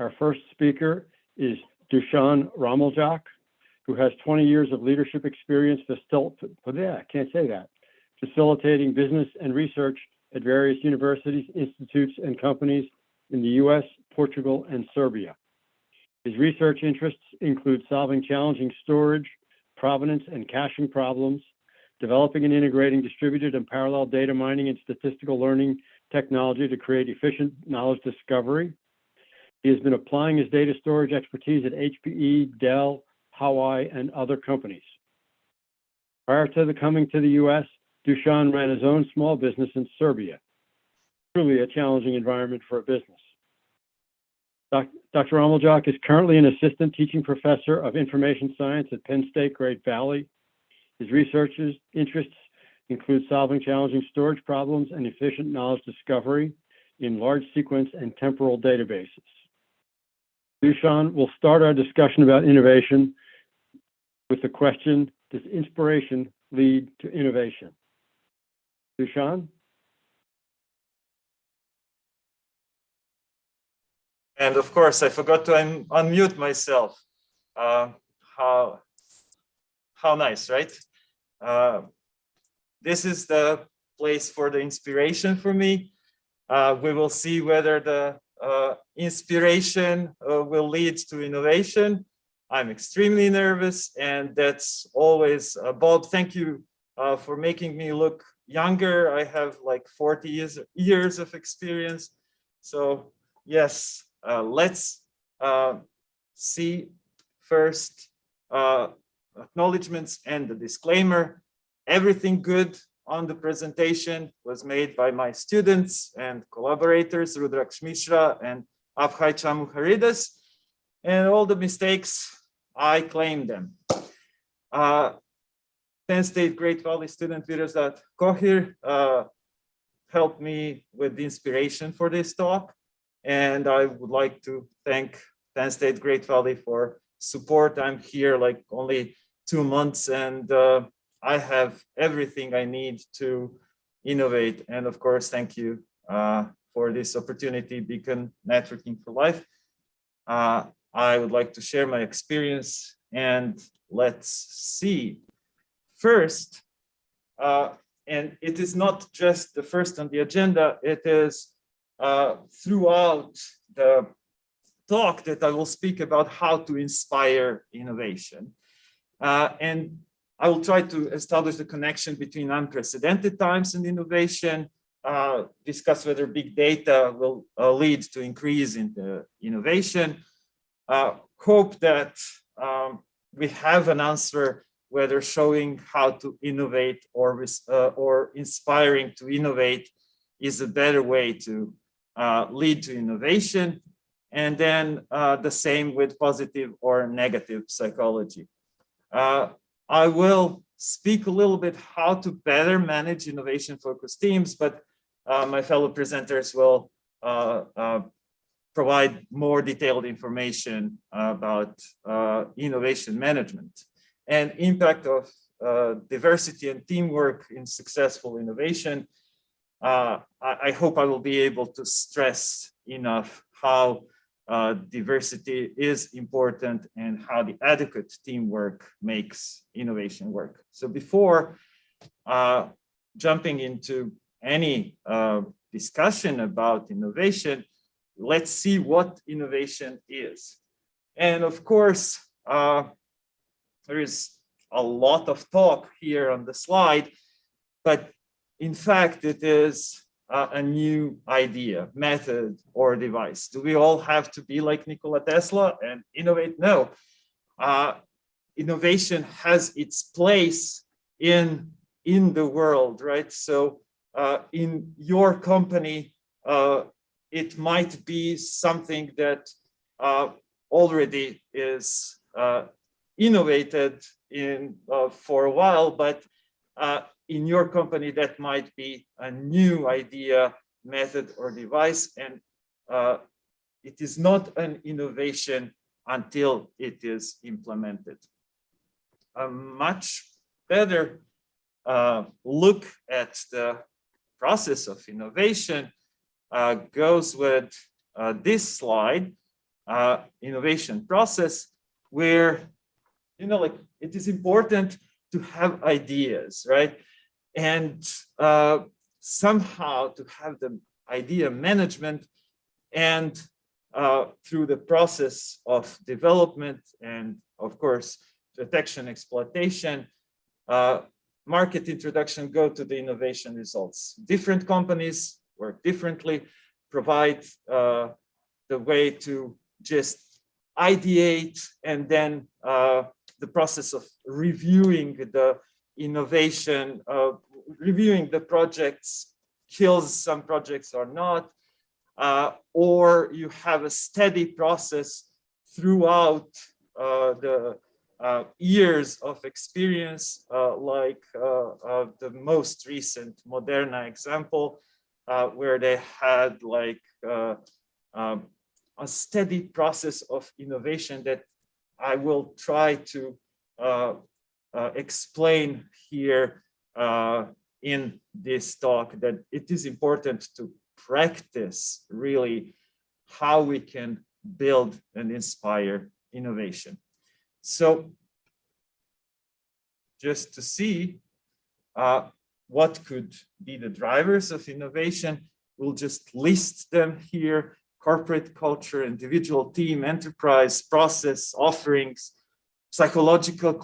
Our first speaker is Dushan Romeljock, who has 20 years of leadership experience facilitating business and research at various universities, institutes, and companies in the US, Portugal, and Serbia. His research interests include solving challenging storage, provenance, and caching problems, developing and integrating distributed and parallel data mining and statistical learning technology to create efficient knowledge discovery. He has been applying his data storage expertise at HPE, Dell, Hawaii, and other companies. Prior to coming to the US, Dushan ran his own small business in Serbia. Truly a challenging environment for a business. Dr. Ramljak is currently an assistant teaching professor of information science at Penn State Great Valley. His research interests include solving challenging storage problems and efficient knowledge discovery in large sequence and temporal databases. Dushan will start our discussion about innovation with the question, does inspiration lead to innovation? Dushan? And of course, I forgot to unmute myself. How nice, right? This is the place for the inspiration for me. We will see whether the inspiration will lead to innovation. I'm extremely nervous, and that's always, Bob, thank you for making me look younger. I have like 40 years of experience. So yes, let's see first acknowledgements and the disclaimer. Everything good on the presentation was made by my students and collaborators, Rudraksh Mishra and Abhay Chamuharidas, and all the mistakes, I claim them. Penn State Great Valley student Virasat Kohir helped me with the inspiration for this talk, and I would like to thank Penn State Great Valley for support. I'm here like only 2 months, and I have everything I need to innovate. And of course, thank you for this opportunity, Beacon Networking for Life. I would like to share my experience, and let's see. First, and it is not just the first on the agenda, it is throughout the talk that I will speak about how to inspire innovation. And I will try to establish the connection between unprecedented times and innovation, discuss whether big data will lead to increase in the innovation, hope that we have an answer whether showing how to innovate or inspiring to innovate is a better way to lead to innovation, and then the same with positive or negative psychology. I will speak a little bit how to better manage innovation-focused teams, but my fellow presenters will provide more detailed information about innovation management and impact of diversity and teamwork in successful innovation. I hope I will be able to stress enough how diversity is important and how the adequate teamwork makes innovation work. So before jumping into any discussion about innovation, let's see what innovation is. And of course, there is a lot of talk here on the slide, but in fact, it is a new idea, method, or device. Do we all have to be like Nikola Tesla and innovate? No. Innovation has its place in the world, right? So in your company, it might be something that already is innovated in for a while, but in your company, that might be a new idea, method, or device, and it is not an innovation until it is implemented. A much better look at the process of innovation goes with this slide. innovation process where, like it is important to have ideas, right? And somehow to have the idea management and through the process of development and of course detection, exploitation, market introduction, go to the innovation results. Different companies work differently, provide the way to just ideate, and then the process of reviewing the innovation, reviewing the projects, kills some projects or not, or you have a steady process throughout the years of experience, like the most recent Moderna example, where they had like a steady process of innovation that I will try to explain here in this talk, that it is important to practice really how we can build and inspire innovation. So just to see what could be the drivers of innovation, we'll just list them here: corporate culture, individual, team, enterprise, process, offerings, psychological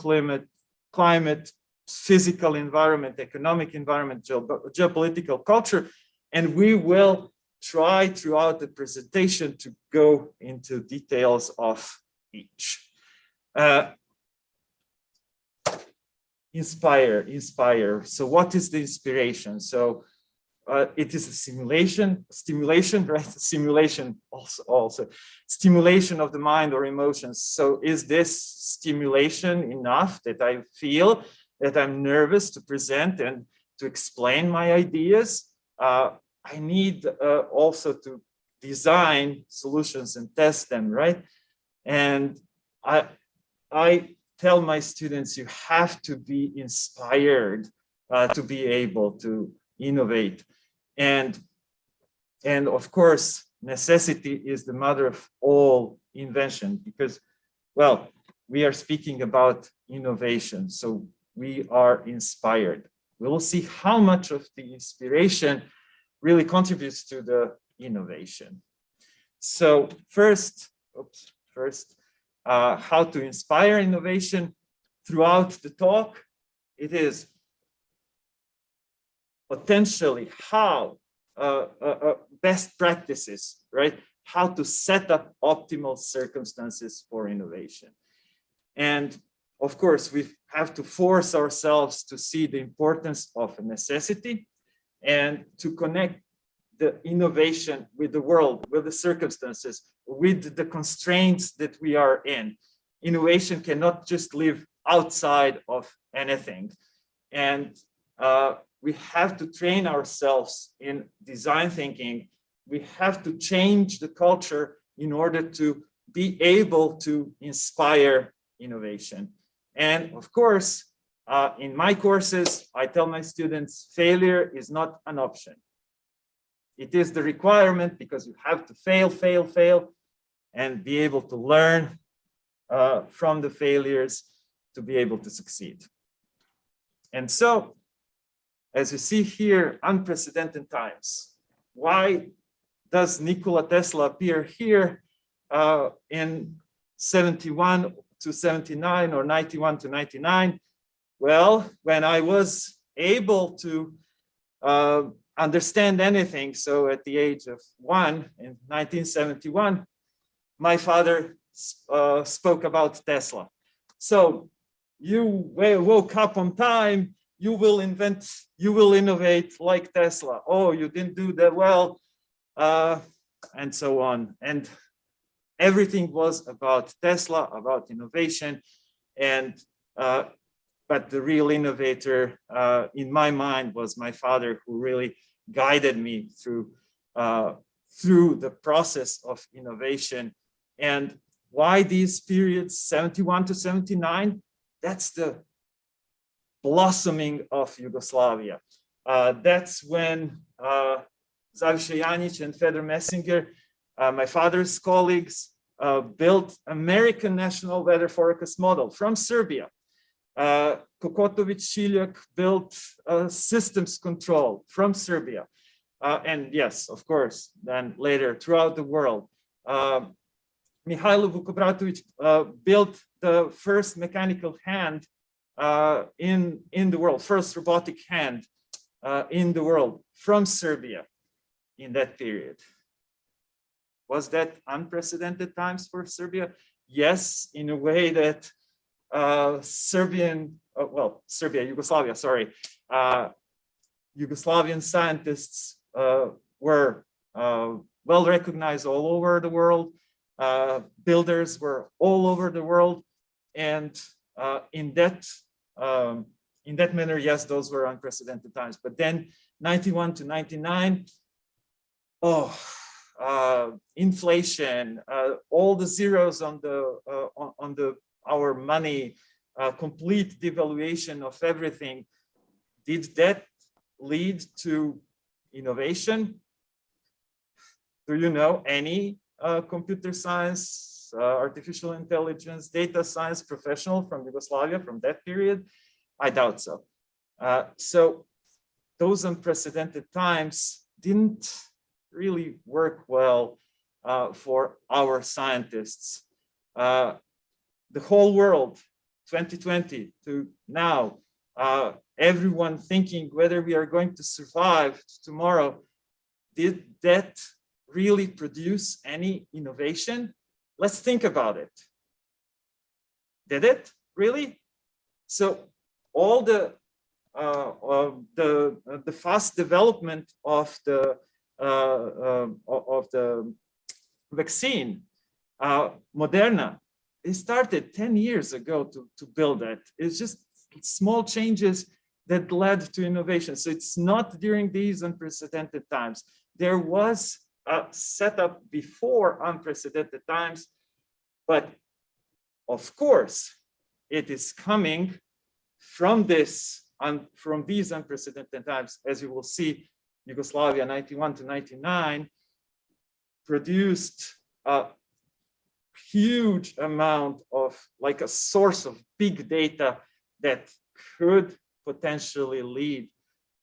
climate, physical environment, economic environment, geopolitical culture. And we will try throughout the presentation to go into details of each. Inspire. So what is the inspiration? So it is a stimulation, right? Simulation also. Stimulation of the mind or emotions. So is this stimulation enough that I feel that I'm nervous to present and to explain my ideas? I need also to design solutions and test them, right? And I tell my students, you have to be inspired to be able to innovate. And of course, necessity is the mother of all invention, because, well, we are speaking about innovation, so we are inspired. We will see how much of the inspiration really contributes to the innovation. So first, how to inspire innovation. Throughout the talk, it is potentially how best practices, right? How to set up optimal circumstances for innovation. And of course, we have to force ourselves to see the importance of a necessity and to connect the innovation with the world, with the circumstances, with the constraints that we are in. Innovation cannot just live outside of anything. And we have to train ourselves in design thinking. We have to change the culture in order to be able to inspire innovation. And of course, in my courses, I tell my students, failure is not an option. It is the requirement, because you have to fail, and be able to learn from the failures to be able to succeed. And so, as you see here, unprecedented times. Why does Nikola Tesla appear here in 71 to 79 or 91 to 99? Well, when I was able to understand anything, so at the age of 1 in 1971, my father spoke about Tesla. So you woke up on time, you will innovate like Tesla. Oh, you didn't do that well, and so on. And everything was about Tesla, about innovation. And but the real innovator in my mind was my father, who really guided me through the process of innovation. And why these periods, 71 to 79? That's the blossoming of Yugoslavia. That's when Zavisha Janic and Fedor Messinger, my father's colleagues, built American national weather forecast model from Serbia. Kokotovic-Šiljak built systems control from Serbia. And yes, of course, then later throughout the world. Mihailo Vukobratovic built the first mechanical hand in the world, first robotic hand in the world from Serbia in that period. Was that unprecedented times for Serbia? Yes, in a way that Yugoslavia, sorry, Yugoslavian scientists were well recognized all over the world. Builders were all over the world, and in that manner, yes, those were unprecedented times. But then 91 to 99, inflation, all the zeros on our money, complete devaluation of everything. Did that lead to innovation? Do you know any computer science, artificial intelligence, data science professional from Yugoslavia from that period? I doubt so. So those unprecedented times didn't really work well for our scientists. The whole world, 2020 to now, everyone thinking whether we are going to survive tomorrow, did that really produce any innovation? Let's think about it. Did it really? So all the fast development of the vaccine, Moderna, it started 10 years ago to build that. It's just small changes that led to innovation. So it's not during these unprecedented times. There was a setup before unprecedented times, but of course, it is coming from these unprecedented times. As you will see, Yugoslavia 91 to 99 produced a huge amount of, like, a source of big data that could potentially lead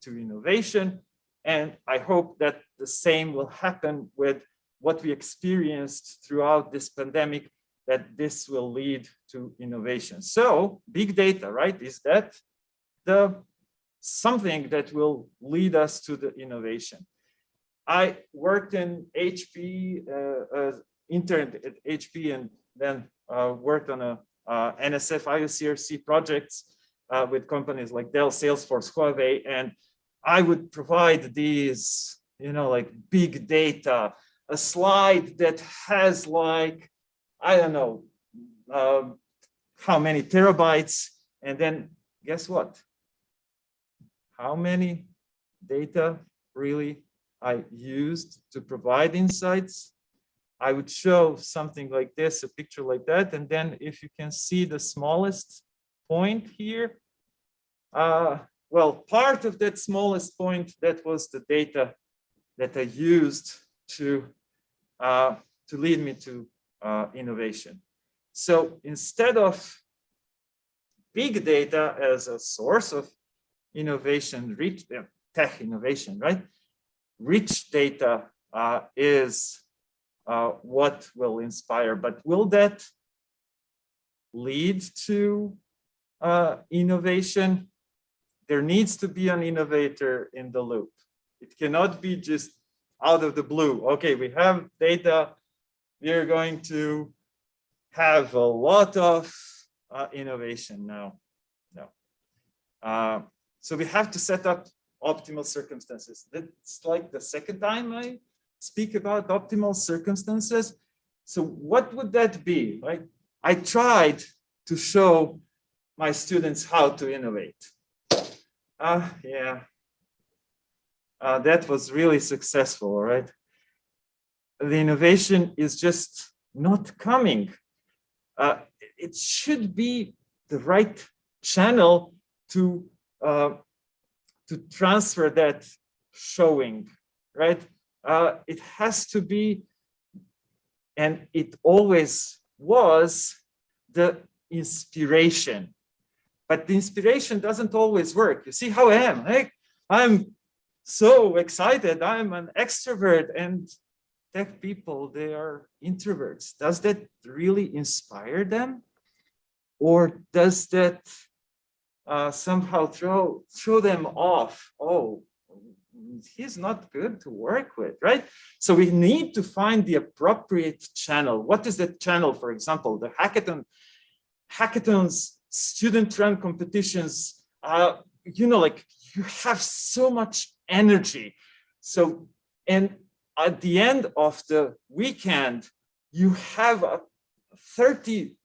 to innovation. And I hope that the same will happen with what we experienced throughout this pandemic, that this will lead to innovation. So big data, right? Is that something that will lead us to the innovation? I worked in HP, interned at HP, and then worked on a NSF IOCRC projects with companies like Dell, Salesforce, Huawei, and I would provide these, like big data, a slide that has, like, I don't know how many terabytes, and then guess what? How many data really I used to provide insights? I would show something like this, a picture like that, and then if you can see the smallest point here, well, part of that smallest point, that was the data that I used to lead me to innovation. So instead of big data as a source of innovation, rich tech innovation, right? Rich data is what will inspire, but will that lead to innovation? There needs to be an innovator in the loop. It cannot be just out of the blue. Okay, we have data, we are going to have a lot of innovation now. No. So we have to set up optimal circumstances. That's like the second time I speak about optimal circumstances. So what would that be? Right? I tried to show my students how to innovate. That was really successful, right? The innovation is just not coming. It should be the right channel to transfer that showing, right? It has to be And it always was the inspiration. But the inspiration doesn't always work. You see how I am. I'm so excited. I'm an extrovert, and tech people, they are introverts. Does that really inspire them? Or does that somehow throw them off? Oh, he's not good to work with, right? So we need to find the appropriate channel. What is the channel? For example, the hackathons, student-run competitions, like you have so much energy. So, and at the end of the weekend, you have 30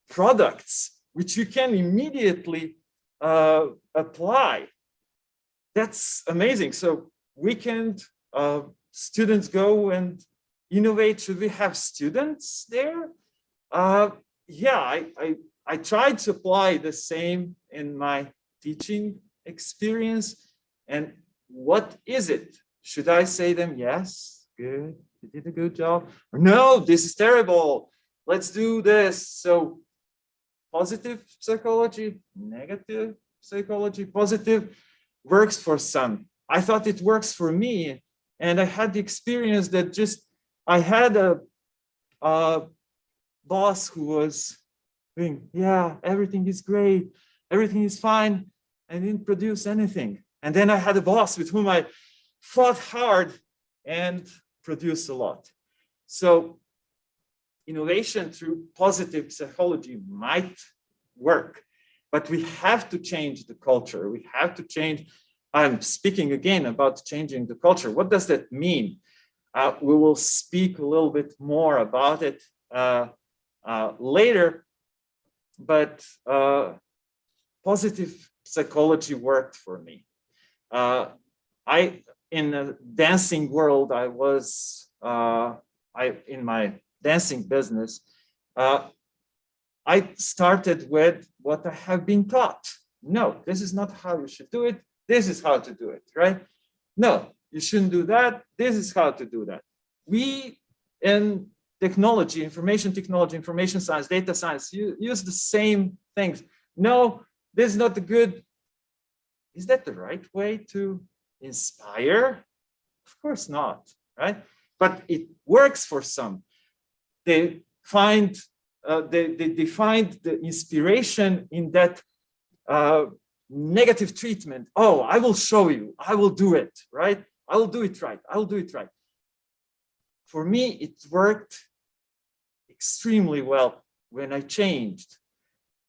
products which you can immediately apply. That's amazing. So weekend, students go and innovate. Should we have students there? Yeah, I tried to apply the same in my teaching experience. And what is it? Should I say them, yes, good, you did a good job? Or no, this is terrible. Let's do this. So positive psychology, negative psychology, positive works for some. I thought it works for me. And I had the experience that I had a boss who was doing, yeah, everything is great, everything is fine. I didn't produce anything. And then I had a boss with whom I fought hard and produced a lot. So innovation through positive psychology might work, but we have to change the culture. We have to change. I'm speaking again about changing the culture. What does that mean? We will speak a little bit more about it later, but positive psychology worked for me. In the dancing world, I was in my dancing business. I started with what I have been taught. No, this is not how you should do it. This is how to do it, right? No, you shouldn't do that. This is how to do that. We in technology, information technology, information science, data science, you use the same things. No, this is not the good. Is that the right way to inspire? Of course not, right? But it works for some. They find the inspiration in that negative treatment. Oh, I will show you. I will do it, right? I will do it right. I will do it right. For me, it worked extremely well when I changed.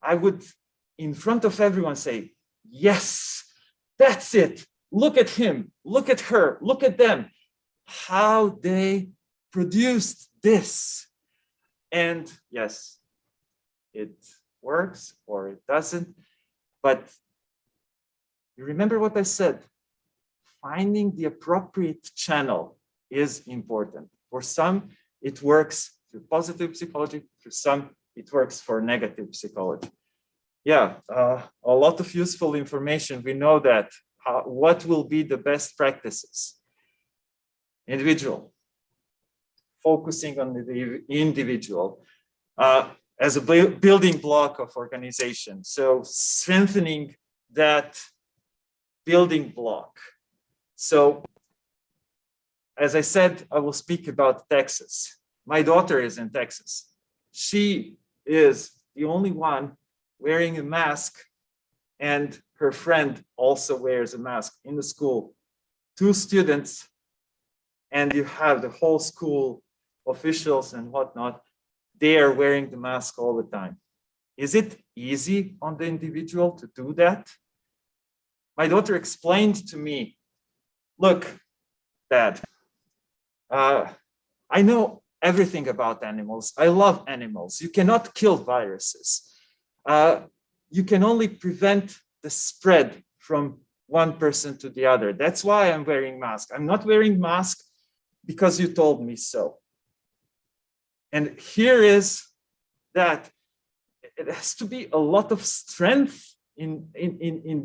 I would, in front of everyone, say, yes, that's it. Look at him, look at her, look at them, how they produced this. And yes, it works or it doesn't. But you remember what I said? Finding the appropriate channel is important. For some, it works through positive psychology. For some, it works for negative psychology. Yeah, a lot of useful information. We know that. What will be the best practices? Individual. Focusing on the individual as a building block of organization. So strengthening that building block. So as I said, I will speak about Texas. My daughter is in Texas. She is the only one wearing a mask, and her friend also wears a mask in the school. 2 students, and you have the whole school officials and whatnot, they are wearing the mask all the time. Is it easy on the individual to do that? My daughter explained to me, look, Dad, I know everything about animals. I love animals. You cannot kill viruses. You can only prevent the spread from one person to the other. That's why I'm wearing mask. I'm not wearing mask because you told me so. And here is that it has to be a lot of strength in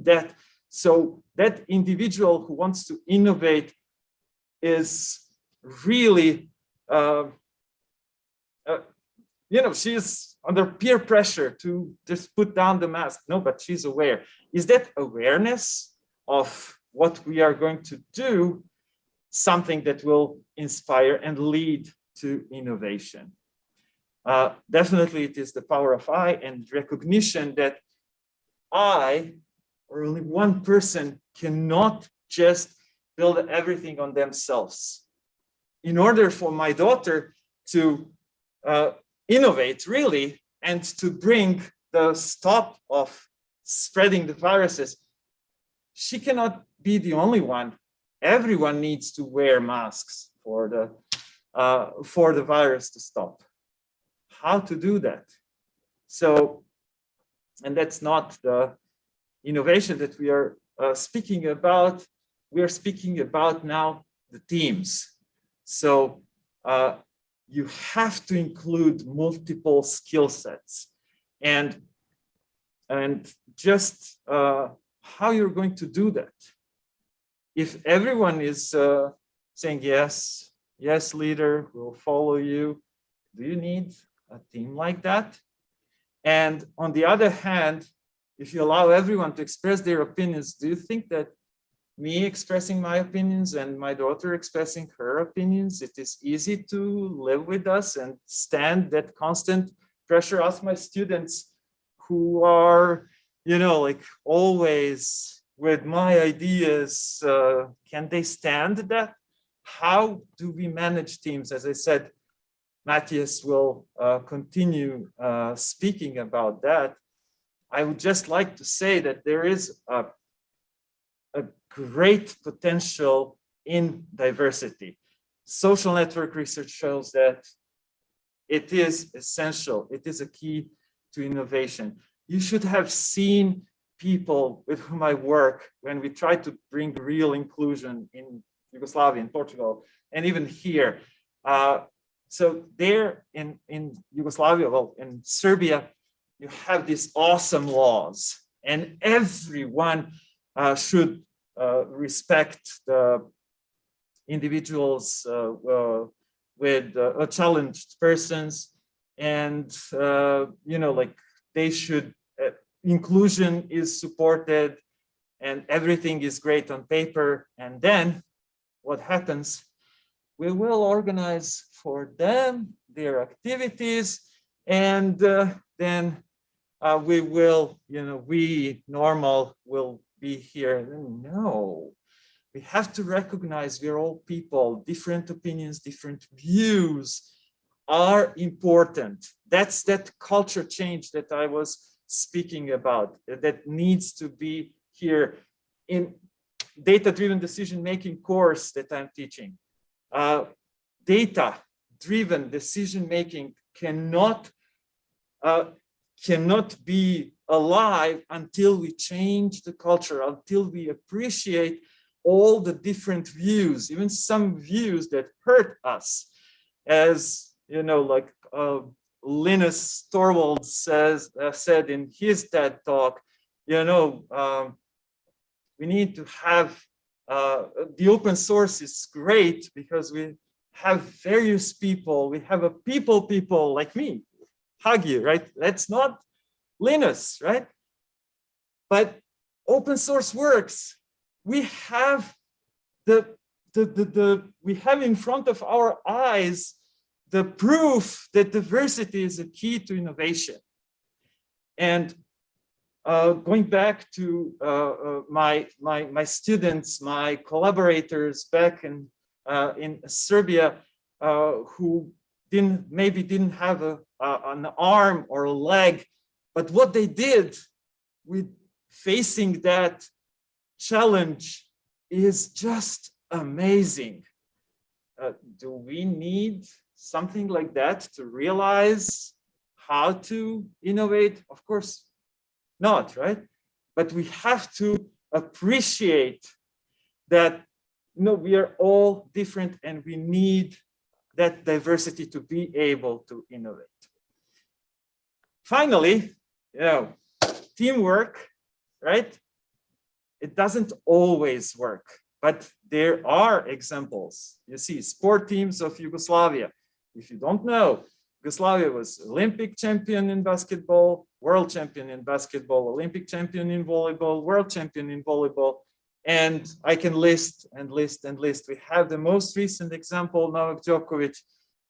that. So that individual who wants to innovate is really she's under peer pressure to just put down the mask. No, but she's aware. Is that awareness of what we are going to do something that will inspire and lead to innovation? Definitely, it is the power of I and recognition that I, or only one person, cannot just build everything on themselves. In order for my daughter to innovate really and to bring the stop of spreading the viruses, she cannot be the only one. Everyone needs to wear masks for the virus to stop. How to do that? So, and that's not the innovation that we are speaking about. We are speaking about now the teams. So you have to include multiple skill sets, and just how you're going to do that. If everyone is saying yes, yes, leader, we'll follow you, do you need a team like that? And on the other hand, if you allow everyone to express their opinions, do you think that me expressing my opinions and my daughter expressing her opinions, it is easy to live with us and stand that constant pressure? Ask my students who are, like always with my ideas, can they stand that? How do we manage teams? As I said, Matthias will continue speaking about that. I would just like to say that there is a great potential in diversity. Social network research shows that it is essential. It is a key to innovation. You should have seen people with whom I work when we try to bring real inclusion in Yugoslavia, in Portugal, and even here. So there in Yugoslavia, well, in Serbia, you have these awesome laws, and everyone should respect the individuals with challenged persons, and like they should, inclusion is supported, and everything is great on paper. And then what happens? We will organize for them their activities, and then we will, we normal will be here. No, we have to recognize we're all people, different opinions, different views are important. That's that culture change that I was speaking about, that needs to be here in data-driven decision-making course that I'm teaching. Data-driven decision-making cannot be alive until we change the culture, until we appreciate all the different views, even some views that hurt us. As like Linus Torvalds said in his TED talk, we need to have the open source is great because we have various people. We have a people like me, hug you, right? That's not Linus, right? But open source works. We have we have in front of our eyes the proof that diversity is a key to innovation. And going back to my students, my collaborators back in Serbia, who maybe didn't have an arm or a leg, but what they did with facing that challenge is just amazing. Do we need something like that to realize how to innovate? Of course not, right? But we have to appreciate that we are all different and we need that diversity to be able to innovate. Finally, teamwork, right? It doesn't always work, but there are examples. You see, sport teams of Yugoslavia. If you don't know, Yugoslavia was Olympic champion in basketball, world champion in basketball, Olympic champion in volleyball, world champion in volleyball. And I can list and list and list. We have the most recent example, Novak Djokovic,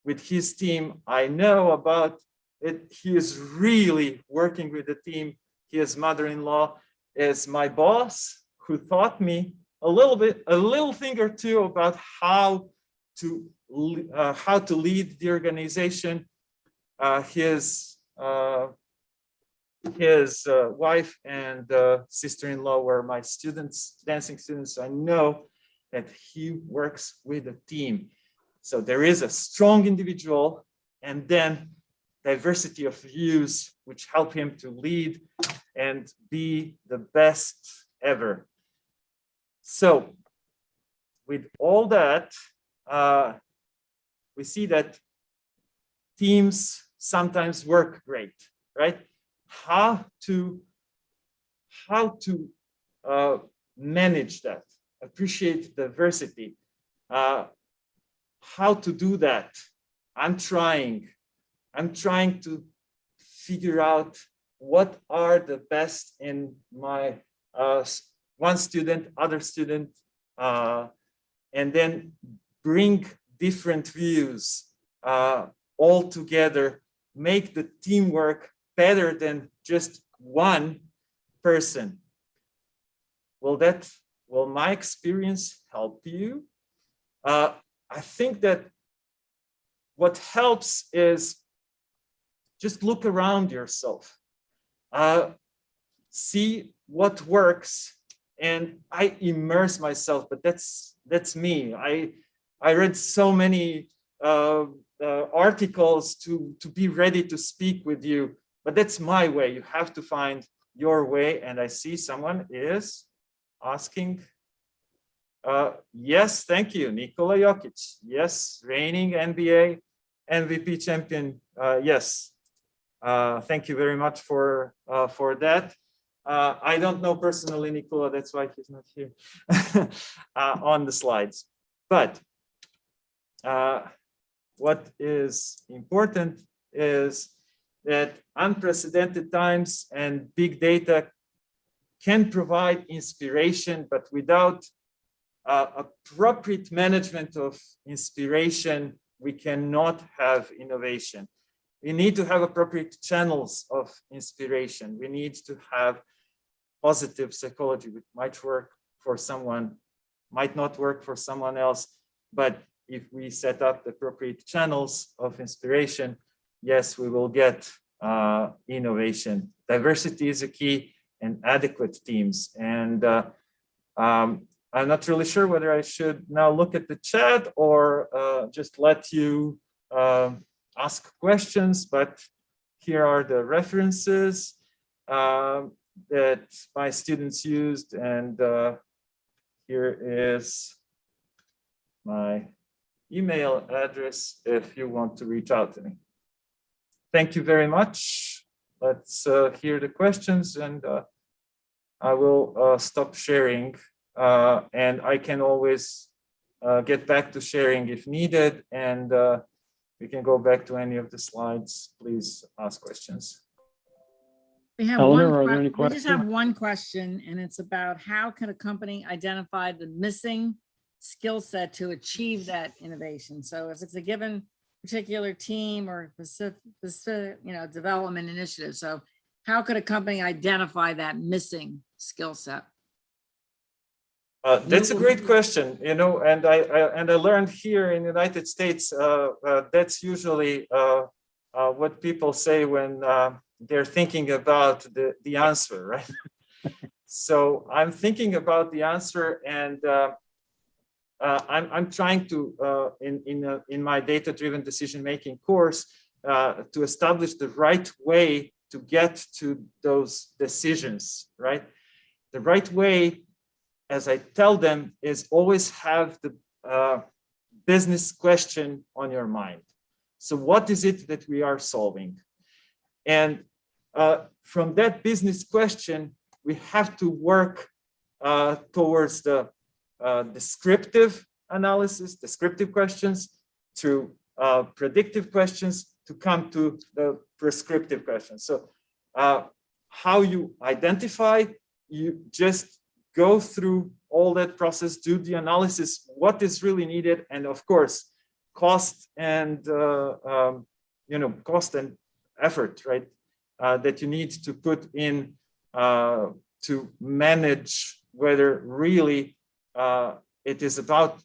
with his team. I know about it. He is really working with the team. His mother-in-law is my boss, who taught me a little thing or two about how to lead the organization. His wife and sister-in-law were my students, dancing students. I know that he works with a team. So there is a strong individual and then diversity of views, which help him to lead and be the best ever. So with all that, we see that teams sometimes work great, right? How to manage that, appreciate diversity, how to do that. I'm trying to figure out what are the best in my one student, other student, and then bring different views all together, make the teamwork better than just one person. Will my experience help you? I think that what helps is just look around yourself, see what works, and I immerse myself. But that's me. I read so many articles to be ready to speak with you, but that's my way. You have to find your way. And I see someone is asking. Yes, thank you, Nikola Jokic. Yes, reigning NBA MVP champion. Yes, thank you very much for that. I don't know personally Nikola, that's why he's not here on the slides. But what is important is that unprecedented times and big data can provide inspiration, but without appropriate management of inspiration, we cannot have innovation. We need to have appropriate channels of inspiration. We need to have positive psychology, which might work for someone, might not work for someone else. But if we set up the appropriate channels of inspiration, yes, we will get innovation. Diversity is a key, and adequate teams. And I'm not really sure whether I should now look at the chat or just let you ask questions, but here are the references that my students used, and here is my email address if you want to reach out to me. Thank you very much. Let's hear the questions, and I will stop sharing. And I can always get back to sharing if needed, and we can go back to any of the slides. Please ask questions. We have Eleanor, are there any we questions? just have one question, and it's about how can a company identify the missing skill set to achieve that innovation? So if it's a given particular team or specific, development initiative. So how could a company identify that missing skill set? That's a great question, and I learned here in the United States that's usually what people say when they're thinking about the answer, right? So I'm thinking about the answer, and I'm trying to in my data-driven decision-making course to establish the right way to get to those decisions, right? The right way, as I tell them, is always have the business question on your mind. So what is it that we are solving? And from that business question, we have to work towards the descriptive analysis, descriptive questions, to predictive questions, to come to the prescriptive question. So how you identify, you just go through all that process, do the analysis, what is really needed, and of course, cost and cost and effort, right? That you need to put in to manage whether really it is about,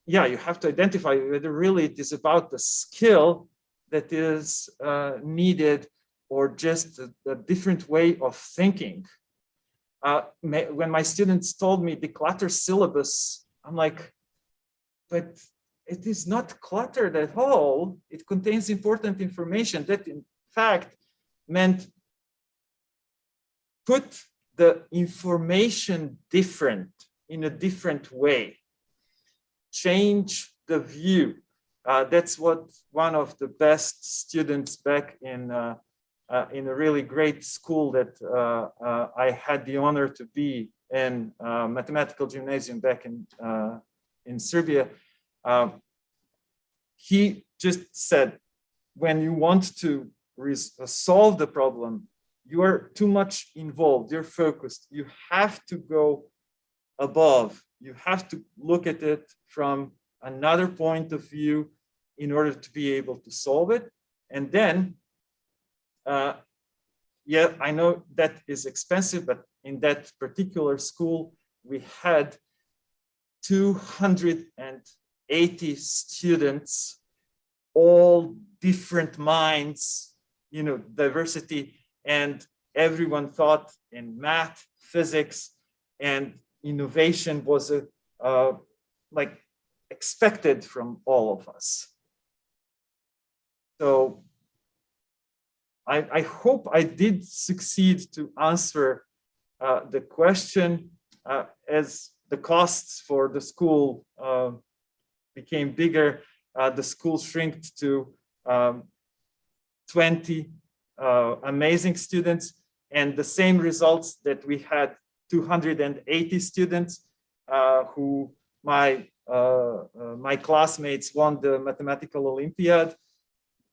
you have to identify whether really it is about the skill that is needed or just a different way of thinking. When my students told me declutter syllabus, I'm like, but it is not cluttered at all. It contains important information that in fact meant put the information in a different way. Change the view. That's what one of the best students back in a really great school that I had the honor to be in, mathematical gymnasium back in Serbia. He just said, when you want to solve the problem, you are too much involved, you're focused. You have to go above. You have to look at it from another point of view in order to be able to solve it. And then, I know that is expensive, but in that particular school, we had 280 students, all different minds, diversity, and everyone thought in math, physics, and innovation was like expected from all of us. So I hope I did succeed to answer the question. As the costs for the school became bigger, the school shrinked to 20 amazing students, and the same results that we had 280 students who my classmates won the mathematical Olympiad.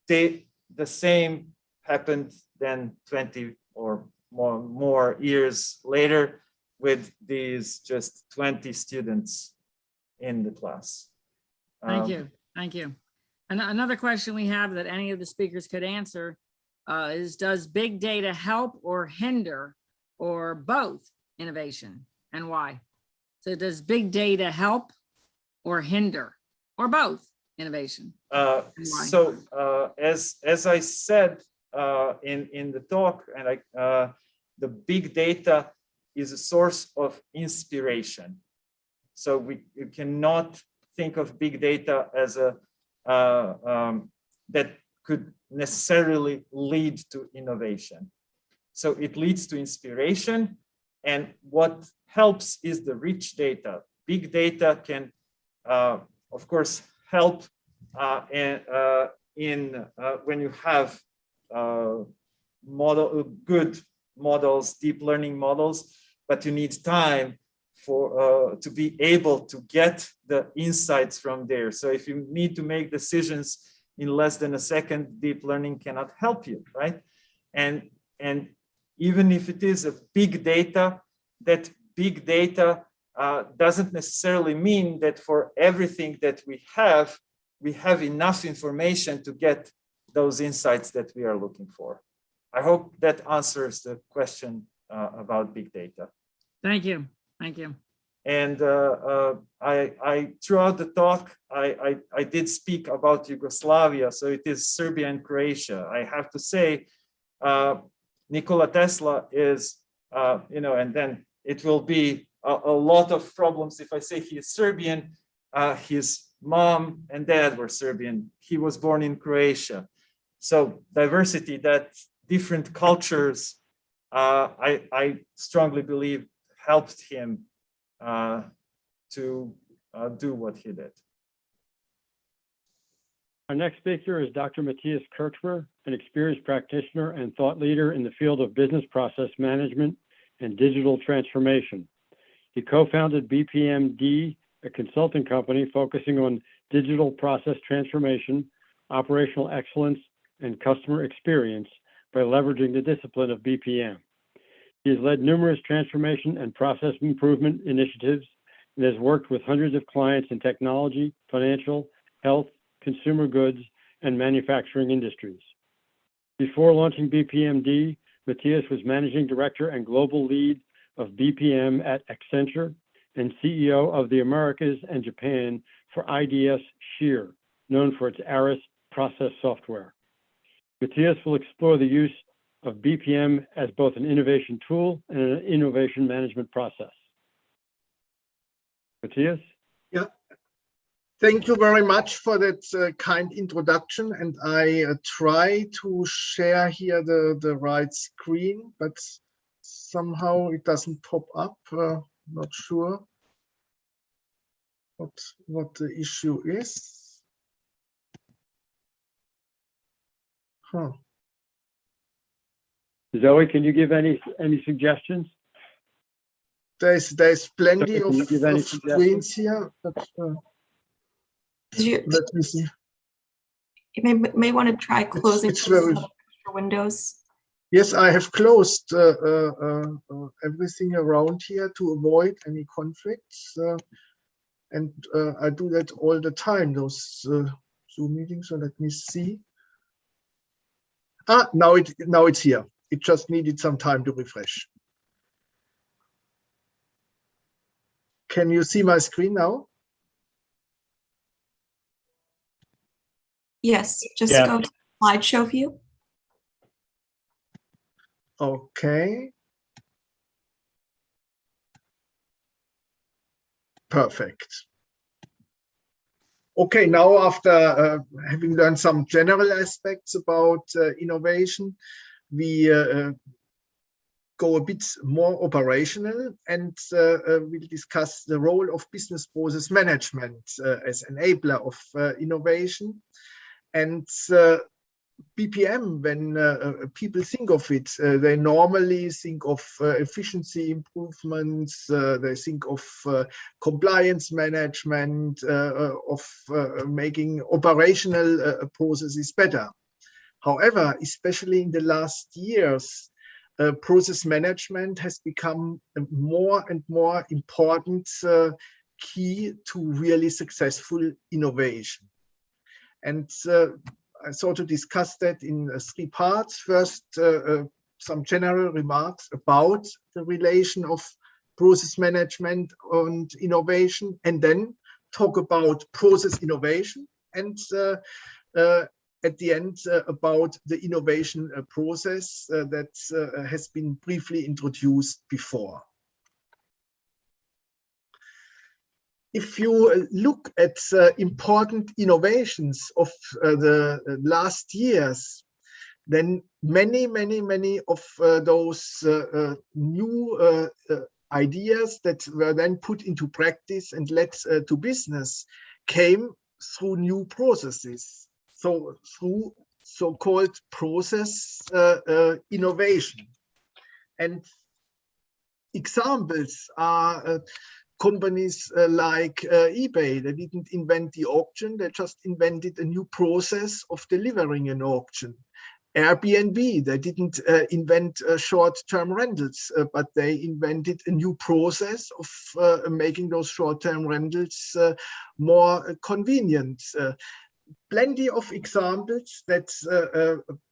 The same happened then 20 or more years later with these just 20 students in the class. Thank you. And another question we have that any of the speakers could answer is, does big data help or hinder or both innovation, and why? So does big data help or hinder or both innovation? So as I said in the talk, and the big data is a source of inspiration. So you cannot think of big data as that could necessarily lead to innovation. So it leads to inspiration, and what helps is the rich data. Big data can, of course, help when you have good models, deep learning models, but you need time to be able to get the insights from there. So if you need to make decisions in less than a second, deep learning cannot help you, right? And even if it is a big data, that big data doesn't necessarily mean that for everything that we have enough information to get those insights that we are looking for. I hope that answers the question about big data. Thank you. And I throughout the talk, I did speak about Yugoslavia, so it is Serbia and Croatia. I have to say, Nikola Tesla is, and then it will be a lot of problems if I say he is Serbian. His mom and dad were Serbian. He was born in Croatia. So diversity, that different cultures, I strongly believe helped him to do what he did. Our next speaker is Dr. Matthias Kirchmer, an experienced practitioner and thought leader in the field of business process management and digital transformation. He co-founded BPMD, a consulting company focusing on digital process transformation, operational excellence, and customer experience by leveraging the discipline of BPM. He has led numerous transformation and process improvement initiatives and has worked with hundreds of clients in technology, financial, health, consumer goods, and manufacturing industries. Before launching BPMD, Matthias was managing director and global lead of BPM at Accenture and CEO of the Americas and Japan for IDS Shear, known for its ARIS process software. Matthias will explore the use of BPM as both an innovation tool and an innovation management process. Matthias? Yeah. Thank you very much for that kind introduction. And I try to share here the right screen, but somehow it doesn't pop up. Not sure what the issue is. Huh. Zoe, can you give any suggestions? There's plenty Can you of give any screens here, but let me see. You may want to try closing It's very, extra windows. yes, I have closed everything around here to avoid any conflicts, and I do that all the time. Those Zoom meetings. So let me see. Ah, now it's here. It just needed some time to refresh. Can you see my screen now? Yes, just Yeah. go to slideshow view. Okay. Perfect. Okay, now after having learned some general aspects about innovation, we go a bit more operational and we'll discuss the role of business process management as enabler of innovation. And BPM, when people think of it, they normally think of efficiency improvements, they think of compliance management, of making operational processes better. However, especially in the last years, process management has become a more and more important key to really successful innovation. And I thought to discuss that in 3 parts. First, some general remarks about the relation of process management and innovation, and then talk about process innovation, and at the end about the innovation process that has been briefly introduced before. If you look at important innovations of the last years, then many of those new ideas that were then put into practice and led to business came through new processes, so through so-called process innovation. And examples are companies like eBay. They didn't invent the auction, they just invented a new process of delivering an auction. Airbnb, they didn't invent short-term rentals, but they invented a new process of making those short-term rentals more convenient. Plenty of examples that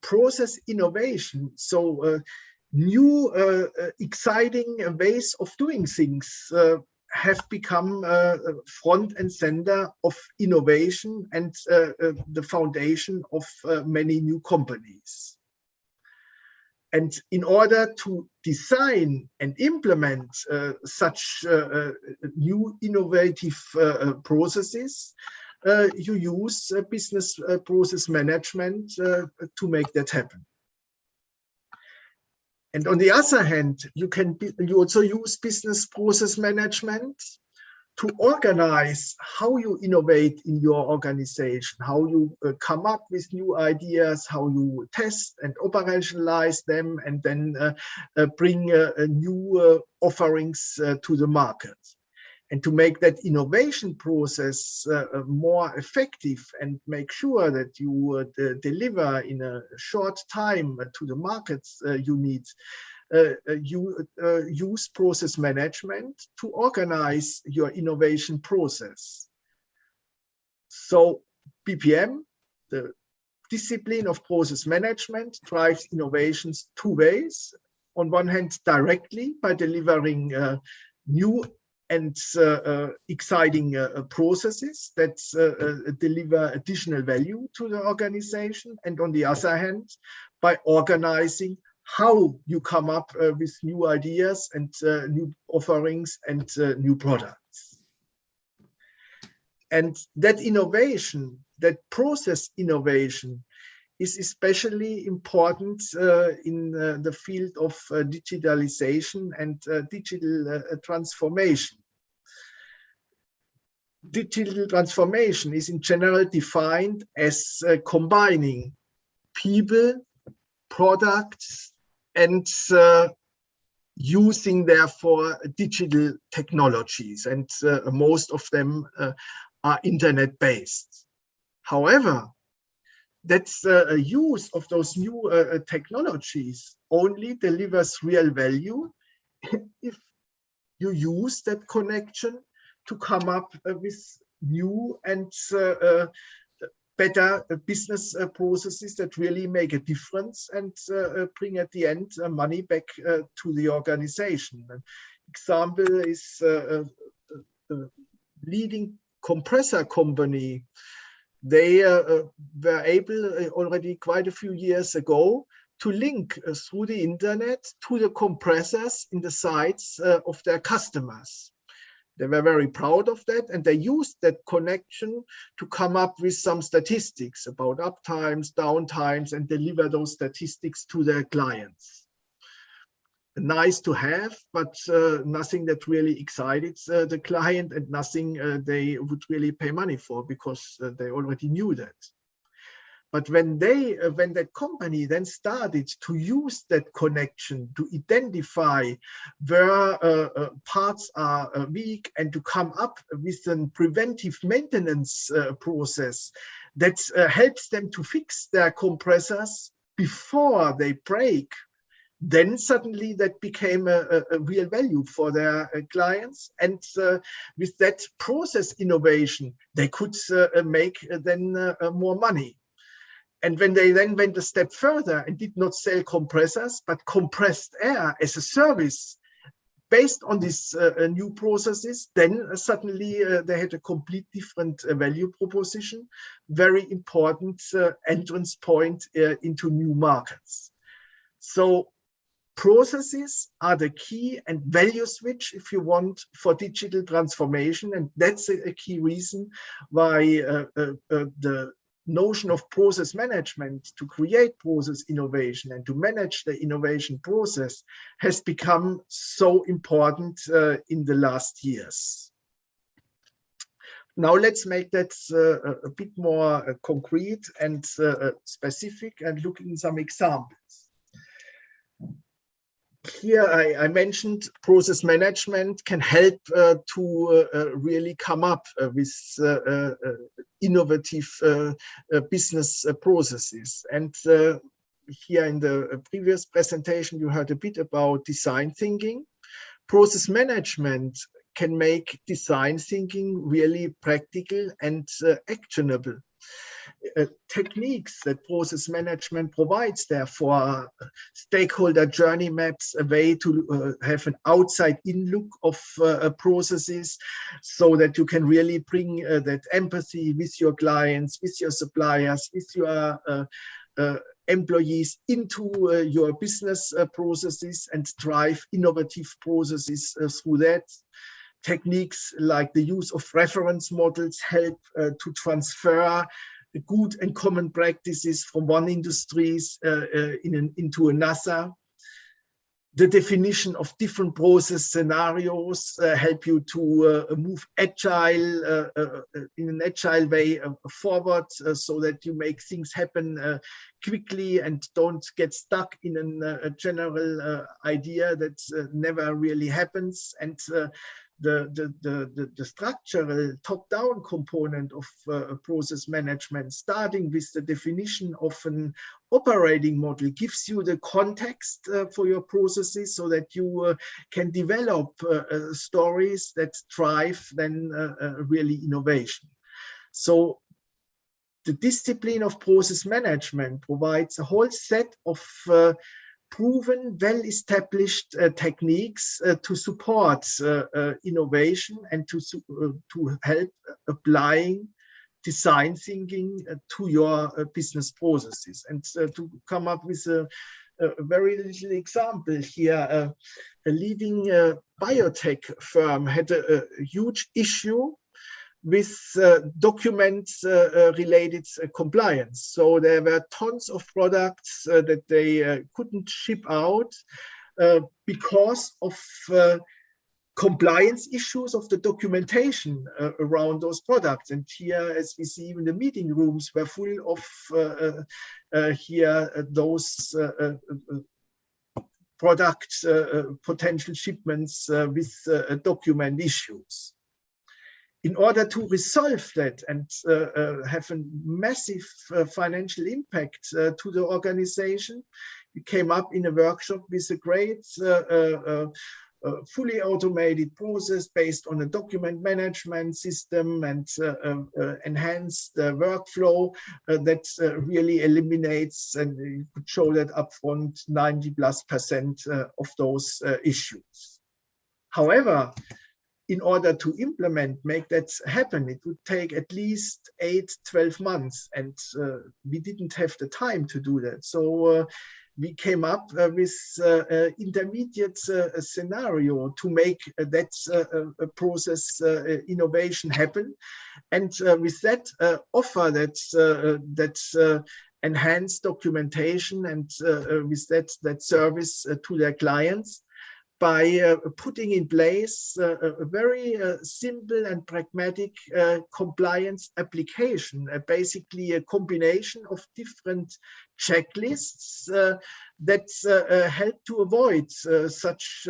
process innovation, so new exciting ways of doing things have become front and center of innovation and the foundation of many new companies. And in order to design and implement such new innovative processes, you use business process management to make that happen. And on the other hand, you also use business process management to organize how you innovate in your organization, how you come up with new ideas, how you test and operationalize them, and then bring new offerings to the market. And to make that innovation process more effective and make sure that you deliver in a short time to the markets you need, you use process management to organize your innovation process. So BPM, the discipline of process management, drives innovations two ways. On one hand, directly by delivering new and exciting processes that deliver additional value to the organization, and on the other hand, by organizing how you come up with new ideas and new offerings and new products. And that innovation, that process innovation, is especially important in the field of digitalization and digital transformation. Digital transformation is in general defined as combining people, products, and using therefore digital technologies, and most of them are internet-based. However, that's a use of those new technologies only delivers real value if you use that connection to come up with new and better business processes that really make a difference and bring at the end money back to the organization. An example is a leading compressor company. They were able already quite a few years ago to link through the internet to the compressors in the sites of their customers. They were very proud of that, and they used that connection to come up with some statistics about uptimes, downtimes, and deliver those statistics to their clients. Nice to have, but nothing that really excited the client, and nothing they would really pay money for, because they already knew that. But when that company then started to use that connection to identify where parts are weak and to come up with a preventive maintenance process that helps them to fix their compressors before they break, then suddenly that became a real value for their clients. And with that process innovation, they could make then more money. And when they then went a step further and did not sell compressors, but compressed air as a service based on these new processes, then suddenly they had a complete different value proposition, very important entrance point into new markets. So processes are the key and value switch, if you want, for digital transformation. And that's a key reason why the notion of process management to create process innovation and to manage the innovation process has become so important in the last years. Now let's make that a bit more concrete and specific, and look in some examples. Here I mentioned process management can help to really come up with innovative business processes. And here in the previous presentation, you heard a bit about design thinking. Process management can make design thinking really practical and actionable. Techniques that process management provides there for stakeholder journey maps, a way to have an outside-in look of processes, so that you can really bring that empathy with your clients, with your suppliers, with your employees into your business processes and drive innovative processes through that. Techniques like the use of reference models help to transfer good and common practices from one industries into another. The definition of different process scenarios help you to move agile in an agile way forward, so that you make things happen quickly and don't get stuck in a general idea that never really happens. And the structural top-down component of process management, starting with the definition of an operating model, gives you the context for your processes so that you can develop stories that drive then really innovation. So the discipline of process management provides a whole set of proven, well-established techniques to support innovation and to help applying design thinking to your business processes. And to come up with a very little example here, a leading biotech firm had a huge issue with documents related compliance. So there were tons of products that they couldn't ship out because of compliance issues of the documentation around those products. And here, as we see, even the meeting rooms were full of those product potential shipments with document issues. In order to resolve that and have a massive financial impact to the organization, we came up in a workshop with a great fully automated process based on a document management system and enhanced workflow that really eliminates, and you could show that upfront, 90+% of those issues. However, in order to make that happen, it would take at least 8-12 months, and we didn't have the time to do that. So we came up with intermediate scenario to make that process innovation happen, and with that offer that enhanced documentation and with that service to their clients, by putting in place a very simple and pragmatic compliance application, basically a combination of different checklists that help to avoid such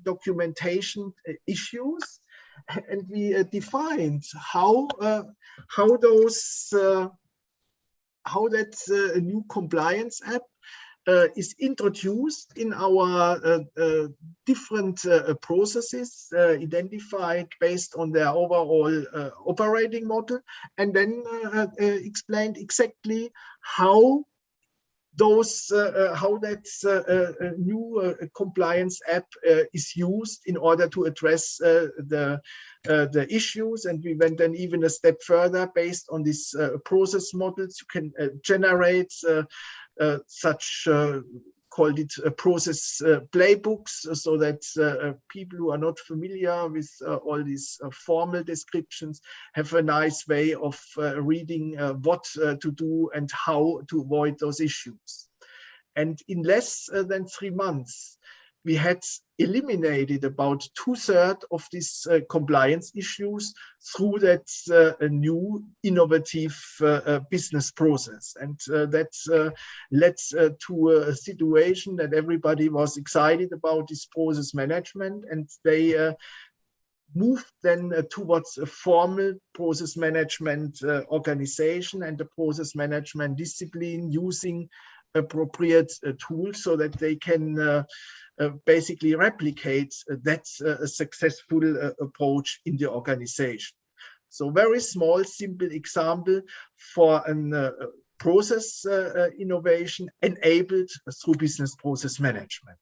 documentation issues. And we defined how that new compliance app is introduced in our different processes, identified based on their overall operating model, and then explained exactly how that new compliance app is used in order to address the issues. And we went then even a step further. Based on these process models, you can generate such called it process playbooks, so that people who are not familiar with all these formal descriptions have a nice way of reading what to do and how to avoid those issues. And in less than 3 months, we had eliminated about 2/3 of these compliance issues through that new innovative business process. And that led to a situation that everybody was excited about this process management, and they moved then towards a formal process management organization and a process management discipline using appropriate tools so that they can basically replicate that successful approach in the organization. So very small, simple example for a process innovation enabled through business process management.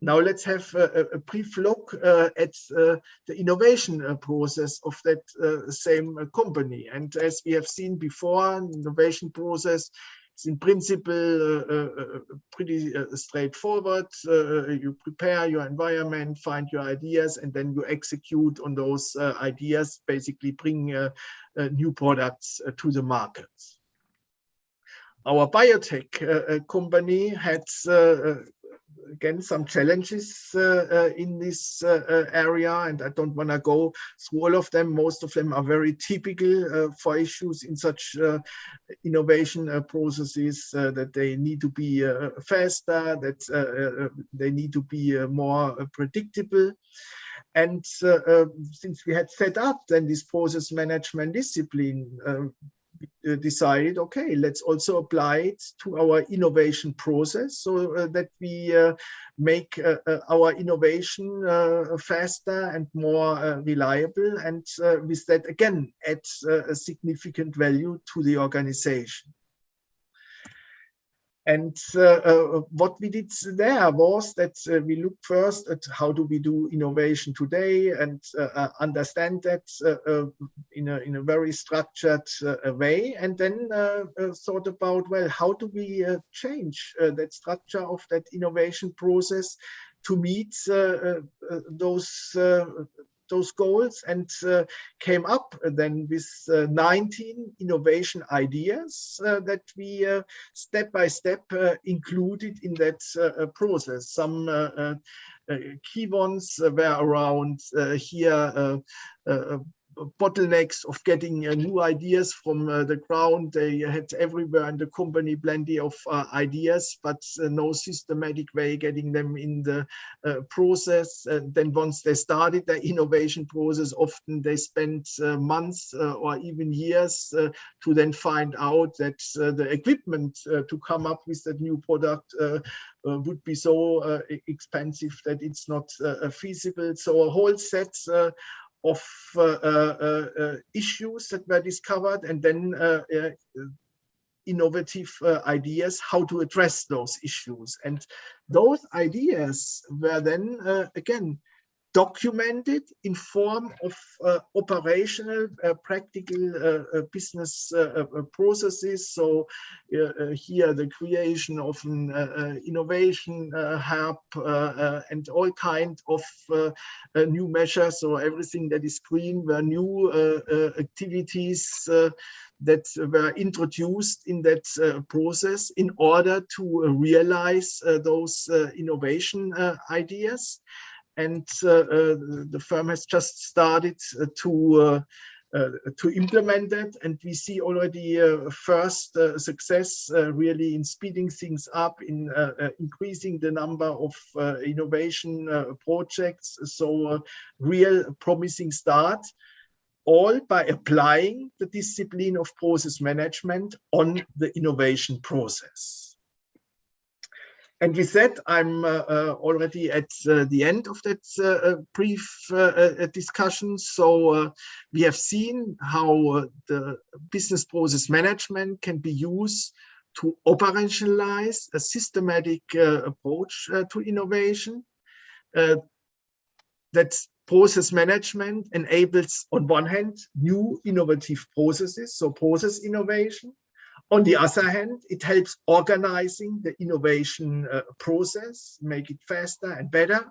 Now let's have a brief look at the innovation process of that same company. And as we have seen before, an innovation process is in principle pretty straightforward. You prepare your environment, find your ideas, and then you execute on those ideas, basically bring new products to the market. Our biotech company had again, some challenges in this area, and I don't want to go through all of them. Most of them are very typical for issues in such innovation processes, that they need to be faster, that they need to be more predictable. And since we had set up then this process management discipline, decided, okay, let's also apply it to our innovation process, so that we make our innovation faster and more reliable, and with that again adds a significant value to the organization. And what we did there was that we looked first at how do we do innovation today, and understand that in a very structured way, and then thought about, well, how do we change that structure of that innovation process to meet those goals, and came up then with 19 innovation ideas that we step by step included in that process. Some key ones were around bottlenecks of getting new ideas from the ground. They had everywhere in the company plenty of ideas, but no systematic way getting them in the process. Then once they started the innovation process, often they spent months or even years to then find out that the equipment to come up with that new product would be so expensive that it's not feasible. So a whole set of issues that were discovered, and then innovative ideas how to address those issues. And those ideas were then again documented in form of operational, practical business processes. So here the creation of an innovation hub and all kinds of new measures. So everything that is green were new activities that were introduced in that process in order to realize those innovation ideas. And the firm has just started to implement that, and we see already first success really in speeding things up, in increasing the number of innovation projects. So real promising start, all by applying the discipline of process management on the innovation process. And with that, I'm already at the end of that brief discussion. So we have seen how the business process management can be used to operationalize a systematic approach to innovation. That process management enables, on one hand, new innovative processes, so process innovation. On the other hand, it helps organizing the innovation process, make it faster and better.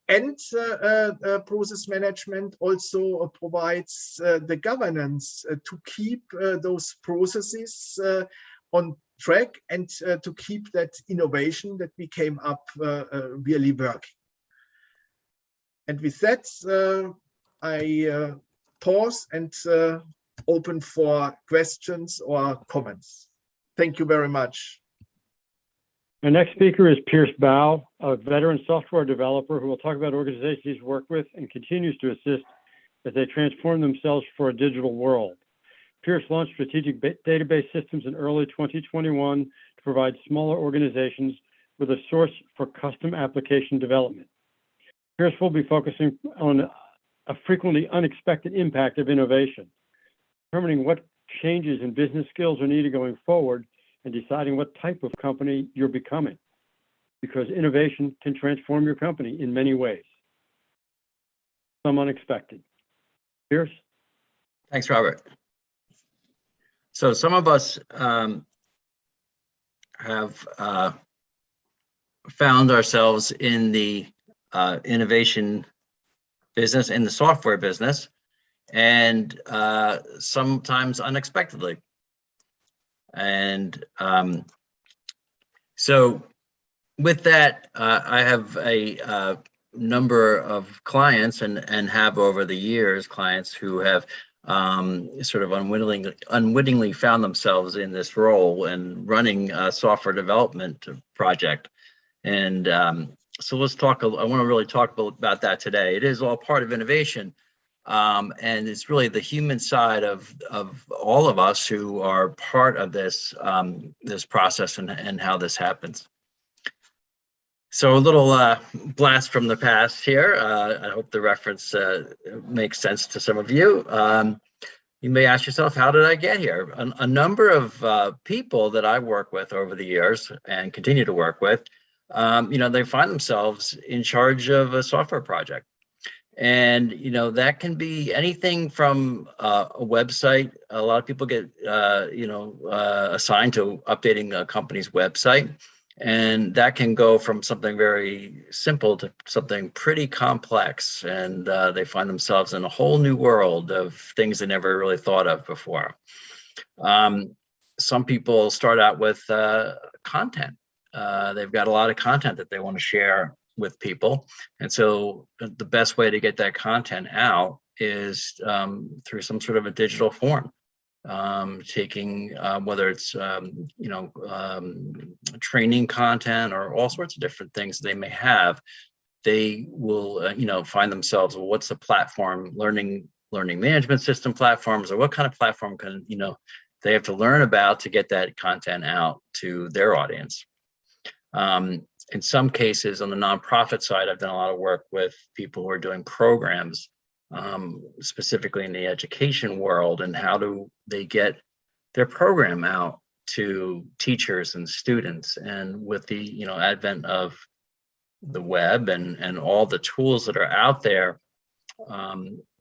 And process management also provides the governance to keep those processes on track, and to keep that innovation that we came up really working. And with that, I pause and open for questions or comments. Thank you very much. Our next speaker is Baugh, a veteran software developer who will talk about organizations he's worked with and continues to assist as they transform themselves for a digital world. Pierce launched strategic database systems in early 2021 to provide smaller organizations with a source for custom application development. Pierce will be focusing on a frequently unexpected impact of innovation, determining what changes in business skills are needed going forward, and deciding what type of company you're becoming, because innovation can transform your company in many ways. Some unexpected. Pierce? Thanks, Robert. So some of us have found ourselves in the innovation business, in the software business, and sometimes unexpectedly. And so with that, I have a number of clients and have over the years clients who have sort of unwittingly found themselves in this role and running a software development project. And so let's talk, I want to really talk about that today. It is all part of innovation. And it's really the human side of all of us who are part of this this process and how this happens. So a little blast from the past here. I hope the reference makes sense to some of you. You may ask yourself, how did I get here? A number of people that I work with over the years and continue to work with, they find themselves in charge of a software project. And, that can be anything from a website. A lot of people get, assigned to updating a company's website. And that can go from something very simple to something pretty complex. And they find themselves in a whole new world of things they never really thought of before. Some people start out with content. They've got a lot of content that they want to share with people. And so the best way to get that content out is through some sort of a digital form. Taking whether it's training content or all sorts of different things they may have, they will find themselves, well, what's the platform, learning management system platforms, or what kind of platform can they have to learn about to get that content out to their audience. In some cases, on the nonprofit side, I've done a lot of work with people who are doing programs, specifically in the education world, and how do they get their program out to teachers and students. And with the advent of the web and all the tools that are out there,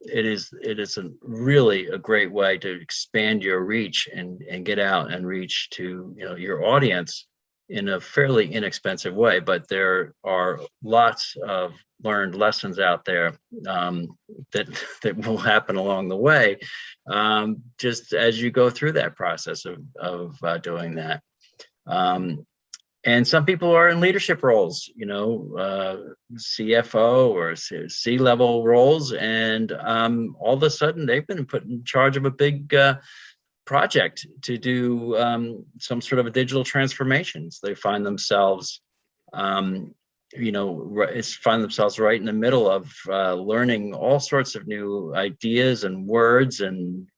it is really a great way to expand your reach and get out and reach to your audience in a fairly inexpensive way. But there are lots of learned lessons out there that will happen along the way, just as you go through that process of doing that. And some people are in leadership roles, CFO or C-level roles, and all of a sudden they've been put in charge of a big project to do some sort of a digital transformations. They find themselves, find themselves right in the middle of learning all sorts of new ideas and words and,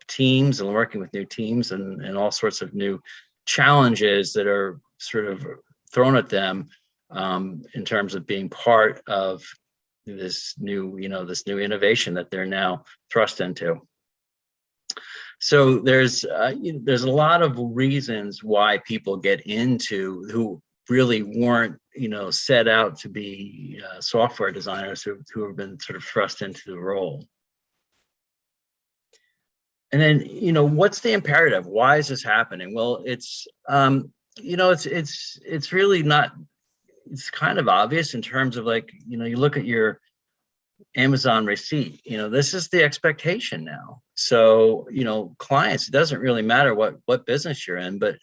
teams, and working with new teams and all sorts of new challenges that are sort of thrown at them in terms of being part of this new innovation that they're now thrust into. So there's a lot of reasons why people get into who really weren't, set out to be software designers who have been sort of thrust into the role. And then, what's the imperative? Why is this happening? Well, it's it's really not. It's kind of obvious in terms of you look at your Amazon receipt, this is the expectation now. So, clients, it doesn't really matter what business you're in, but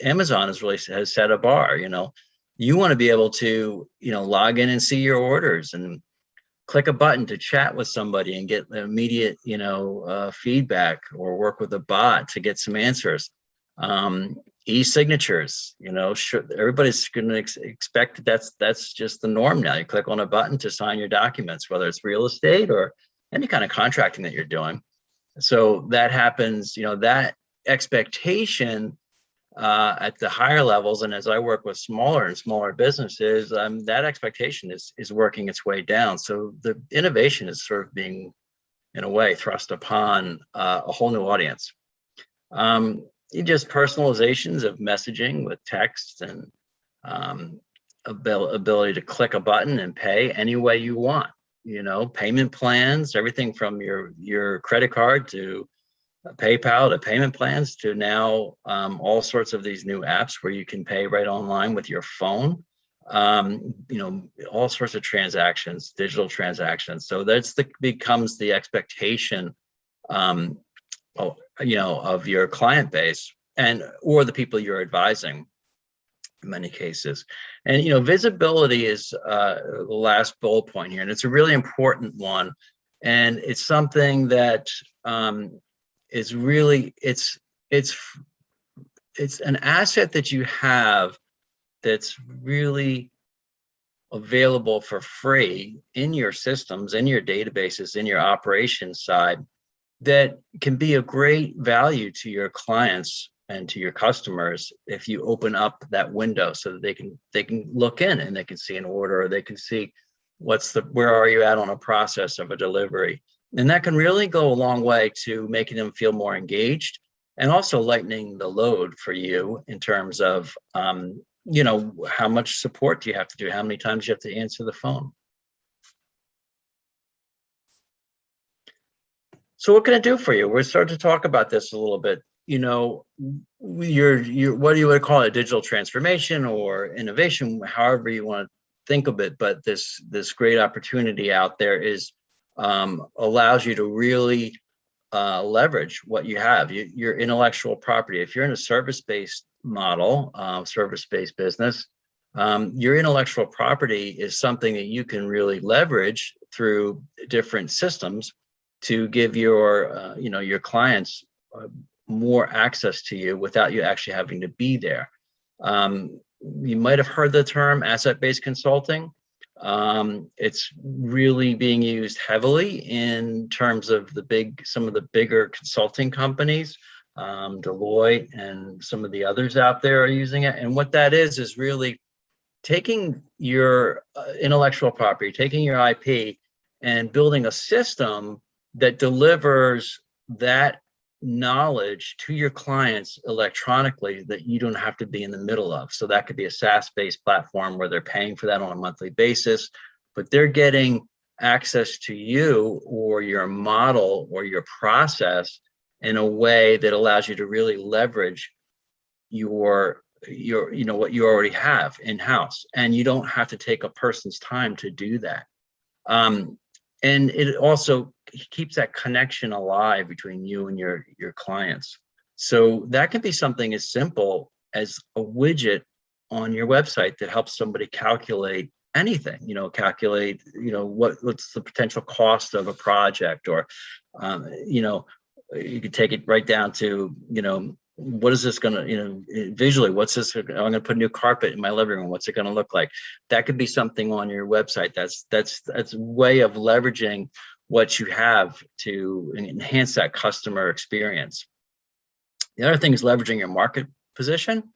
Amazon has set a bar. You want to be able to, log in and see your orders and click a button to chat with somebody and get immediate, feedback, or work with a bot to get some answers. E-signatures, everybody's going to expect that's just the norm now. You click on a button to sign your documents, whether it's real estate or any kind of contracting that you're doing. So that happens, that expectation at the higher levels, and as I work with smaller and smaller businesses, that expectation is working its way down. So the innovation is sort of being, in a way, thrust upon a whole new audience. Just personalizations of messaging with text and ability to click a button and pay any way you want. Payment plans, everything from your credit card to PayPal to payment plans to now all sorts of these new apps where you can pay right online with your phone. All sorts of transactions, digital transactions. So becomes the expectation of your client base or the people you're advising. in many cases. And, visibility is the last bullet point here, and it's a really important one. And it's something that is really, it's an asset that you have that's really available for free in your systems, in your databases, in your operations side, that can be a great value to your clients and to your customers if you open up that window so that they can look in and they can see an order, or they can see where are you at on a process of a delivery. And that can really go a long way to making them feel more engaged, and also lightening the load for you in terms of how much support do you have to do, how many times you have to answer the phone. So what can it do for you? We're starting to talk about this a little bit. Your what do you would call it, digital transformation or innovation, however you want to think of it. But this great opportunity out there is allows you to really leverage what you have, your intellectual property. If you're in a service-based model, service-based business, your intellectual property is something that you can really leverage through different systems to give your clients more access to you without you actually having to be there. You might have heard the term asset-based consulting. It's really being used heavily in terms of some of the bigger consulting companies. Deloitte and some of the others out there are using it. And what that is really taking your intellectual property, taking your IP, and building a system that delivers that knowledge to your clients electronically that you don't have to be in the middle of. So that could be a SaaS-based platform where they're paying for that on a monthly basis, but they're getting access to you or your model or your process in a way that allows you to really leverage your what you already have in-house, and you don't have to take a person's time to do that. And it also keeps that connection alive between you and your clients. So that can be something as simple as a widget on your website that helps somebody calculate anything, what's the potential cost of a project, or, you could take it right down to, what is this going to, visually, what's this? I'm going to put a new carpet in my living room. What's it going to look like? That could be something on your website. That's a way of leveraging what you have to enhance that customer experience. The other thing is leveraging your market position,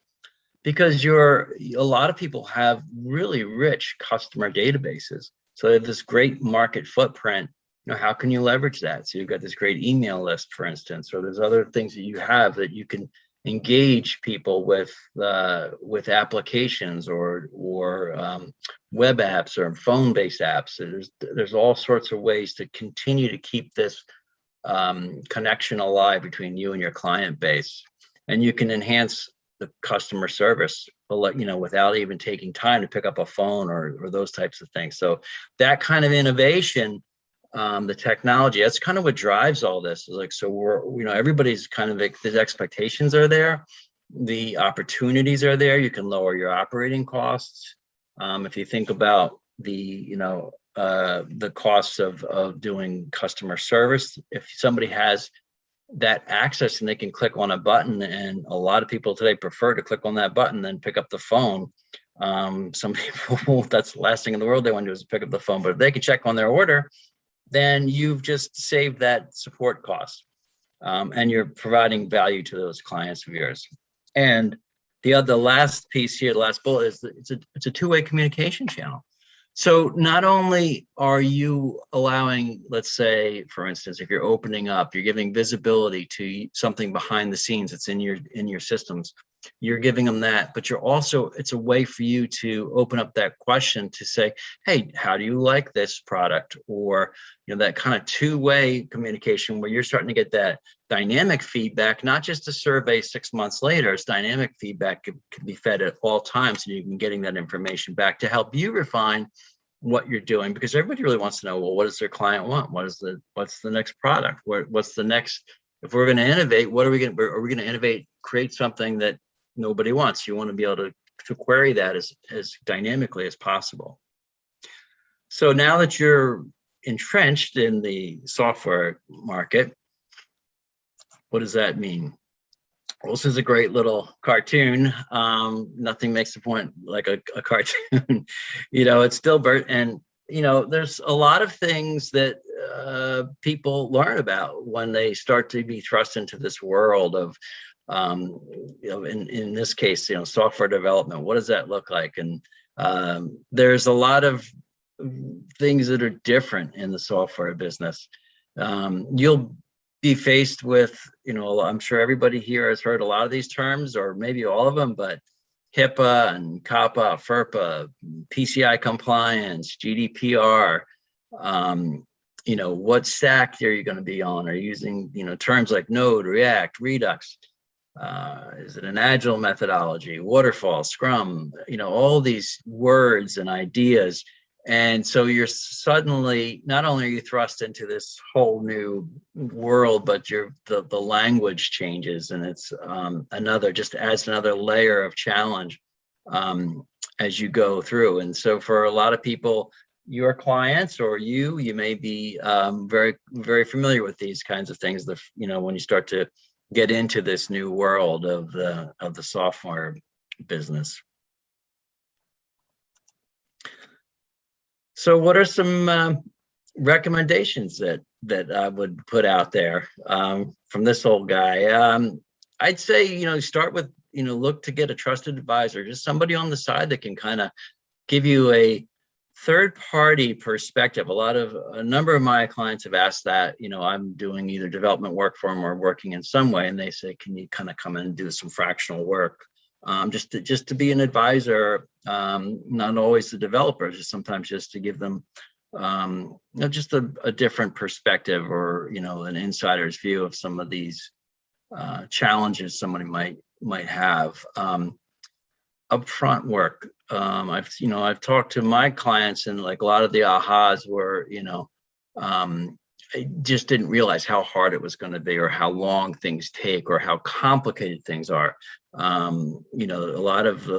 because a lot of people have really rich customer databases. So they have this great market footprint. How can you leverage that? So you've got this great email list, for instance, or there's other things that you have that you can engage people with applications or web apps or phone-based apps. There's all sorts of ways to continue to keep this connection alive between you and your client base, and you can enhance the customer service, without even taking time to pick up a phone or those types of things. So that kind of innovation. The technology, that's kind of what drives all this. Everybody's kind of, the expectations are there, the opportunities are there. You can lower your operating costs. If you think about the costs of doing customer service, if somebody has that access and they can click on a button, and a lot of people today prefer to click on that button than pick up the phone. Some people, that's the last thing in the world they want to do is pick up the phone, but if they can check on their order, then you've just saved that support cost, and you're providing value to those clients of yours. And the last piece here, the last bullet, is it's a two-way communication channel. So not only are you allowing, let's say, for instance, if you're opening up, you're giving visibility to something behind the scenes that's in your systems, you're giving them that, but it's a way for you to open up that question to say, hey, how do you like this product? Or, that kind of two-way communication where you're starting to get that dynamic feedback, not just a survey 6 months later. It's dynamic feedback can be fed at all times, and you can getting that information back to help you refine what you're doing, because everybody really wants to know, well, what does their client want? What's the next product? What's the next, if we're going to innovate, are we going to innovate, create something that nobody wants? You want to be able to query that as dynamically as possible. So now that you're entrenched in the software market, what does that mean? Well, this is a great little cartoon. Nothing makes the point like a cartoon. It's still and there's a lot of things that people learn about when they start to be thrust into this world of, in this case, software development. What does that look like? And there's a lot of things that are different in the software business. You'll be faced with, I'm sure everybody here has heard a lot of these terms, or maybe all of them, but HIPAA and COPPA, FERPA, PCI compliance, GDPR, what stack are you going to be on? Are you using, terms like Node, React, Redux? Is it an agile methodology, waterfall, Scrum, all these words and ideas. And so you're suddenly, not only are you thrust into this whole new world, but the language changes, and it's just adds another layer of challenge as you go through. And so for a lot of people, your clients or you may be very, very familiar with these kinds of things. When you start to get into this new world of the software business. So what are some recommendations that I would put out there from this old guy? I'd say, start with, look to get a trusted advisor, just somebody on the side that can kind of give you a third-party perspective. A number of my clients have asked that. I'm doing either development work for them or working in some way, and they say, can you kind of come in and do some fractional work? Just to be an advisor, not always the developers, just sometimes just to give them just a different perspective, or an insider's view of some of these challenges somebody might have. Upfront work. I've talked to my clients, and like a lot of the ahas were, I just didn't realize how hard it was going to be, or how long things take, or how complicated things are. A lot of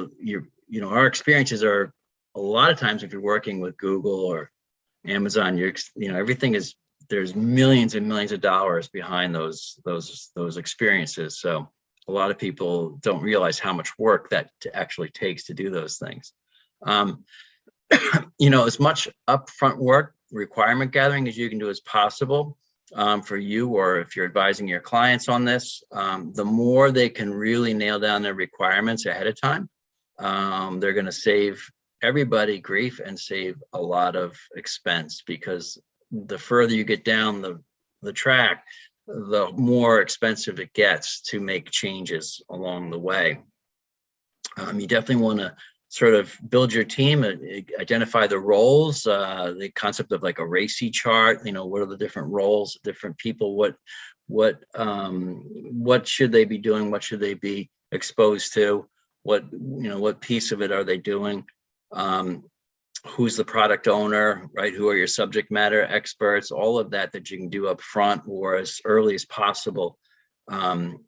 our experiences are, a lot of times if you're working with Google or Amazon, everything is, there's millions and millions of dollars behind those experiences. So a lot of people don't realize how much work that actually takes to do those things. As much upfront work, requirement gathering as you can do as possible for you, or if you're advising your clients on this, the more they can really nail down their requirements ahead of time, they're going to save everybody grief and save a lot of expense, because the further you get down the track, the more expensive it gets to make changes along the way. You definitely want to sort of build your team, identify the roles, the concept of like a RACI chart. What are the different roles, different people, what should they be doing, what should they be exposed to, what piece of it are they doing, who's the product owner, right? Who are your subject matter experts? All of that you can do up front or as early as possible, to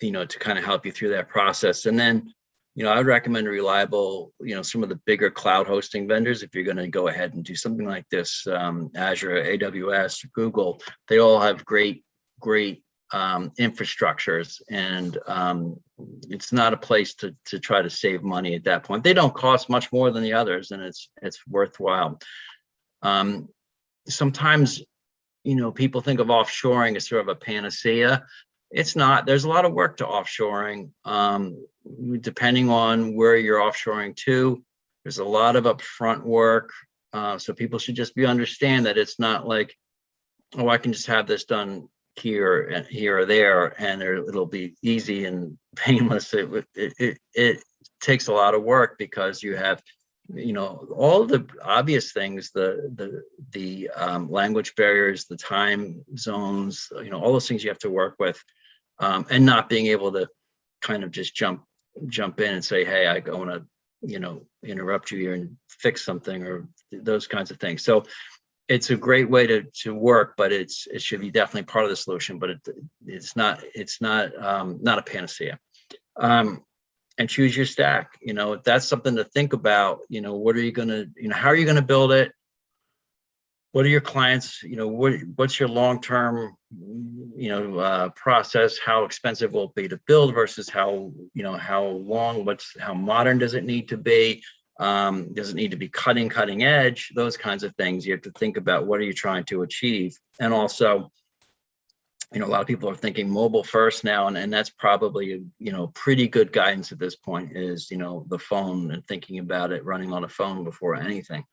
kind of help you through that process. And then, I would recommend a reliable, some of the bigger cloud hosting vendors, if you're going to go ahead and do something like this, Azure, AWS, Google, they all have great infrastructures, and it's not a place to try to save money at that point. They don't cost much more than the others, and it's worthwhile. Sometimes, people think of offshoring as sort of a panacea. It's not. There's a lot of work to offshoring, depending on where you're offshoring to. There's a lot of upfront work, so people should just understand that it's not like, oh, I can just have this done here or there, and it'll be easy and painless. It takes a lot of work, because you have, all the obvious things, the language barriers, the time zones, all those things you have to work with, and not being able to kind of just jump in and say, hey, I want to, interrupt you here and fix something, or those kinds of things. So it's a great way to work, but it should be definitely part of the solution, but it's not a panacea. and choose your stack. That's something to think about. What are you going to, how are you going to build it? What are your clients, what's your long-term, process? How expensive will it be to build versus how long, how modern does it need to be? Does it need to be cutting edge? Those kinds of things. You have to think about what are you trying to achieve. And also, a lot of people are thinking mobile first now, and that's probably, pretty good guidance at this point is, the phone and thinking about it running on a phone before anything.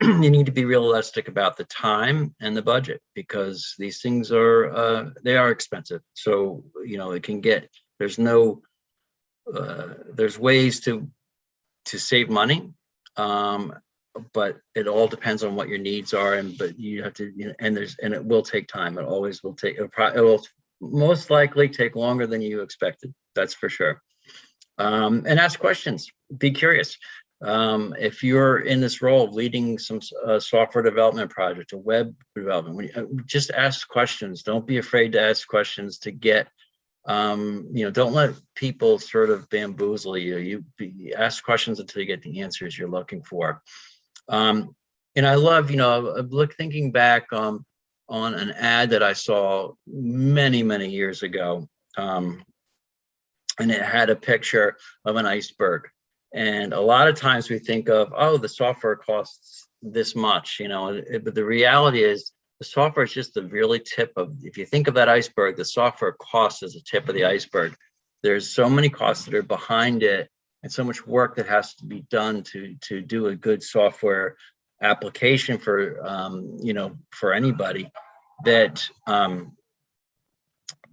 You need to be realistic about the time and the budget because these things they are expensive. So, it can get, there's ways to save money. But it all depends on what your needs are, but you have to, and it will take time. It always will take, it will most likely take longer than you expected. That's for sure. And ask questions, be curious. If you're in this role of leading some software development project, a web development, just ask questions. Don't be afraid to ask questions to get, don't let people sort of bamboozle you. You ask questions until you get the answers you're looking for. And I love, thinking back on an ad that I saw many, many years ago. And it had a picture of an iceberg. And a lot of times we think of, oh, the software costs this much, but the reality is the software is just the really tip of, if you think of that iceberg, the software cost is the tip of the iceberg. There's so many costs that are behind it and so much work that has to be done to do a good software application for, for anybody that,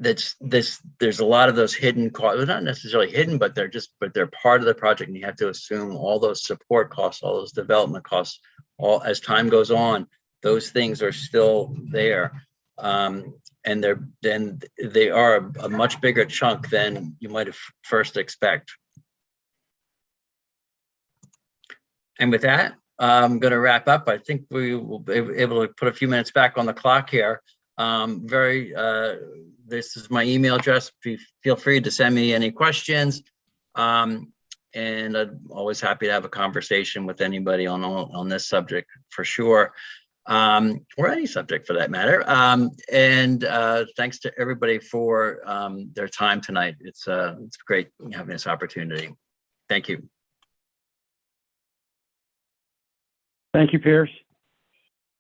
there's a lot of those hidden costs. They're not necessarily hidden, but they're part of the project, and you have to assume all those support costs, all those development costs, all as time goes on, those things are still there. And they are a much bigger chunk than you might have first expect. And with that, I'm going to wrap up. I think we will be able to put a few minutes back on the clock here. This is my email address. Feel free to send me any questions. And I'm always happy to have a conversation with anybody on this subject for sure, or any subject for that matter. And thanks to everybody for their time tonight. It's great having this opportunity. Thank you. Thank you, Pierce.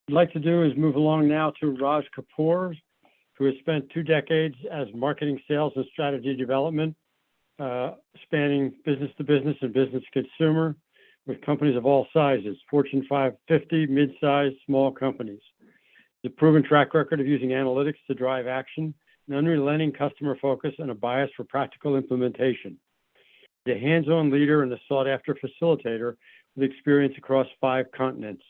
What I'd like to do is move along now to Raj Kapur, who has spent 2 decades as marketing, sales, and strategy development, spanning business to business and business to consumer with companies of all sizes, Fortune 550, mid-sized, small companies. The proven track record of using analytics to drive action, an unrelenting customer focus, and a bias for practical implementation. He's a hands-on leader and a sought-after facilitator with experience across 5 continents.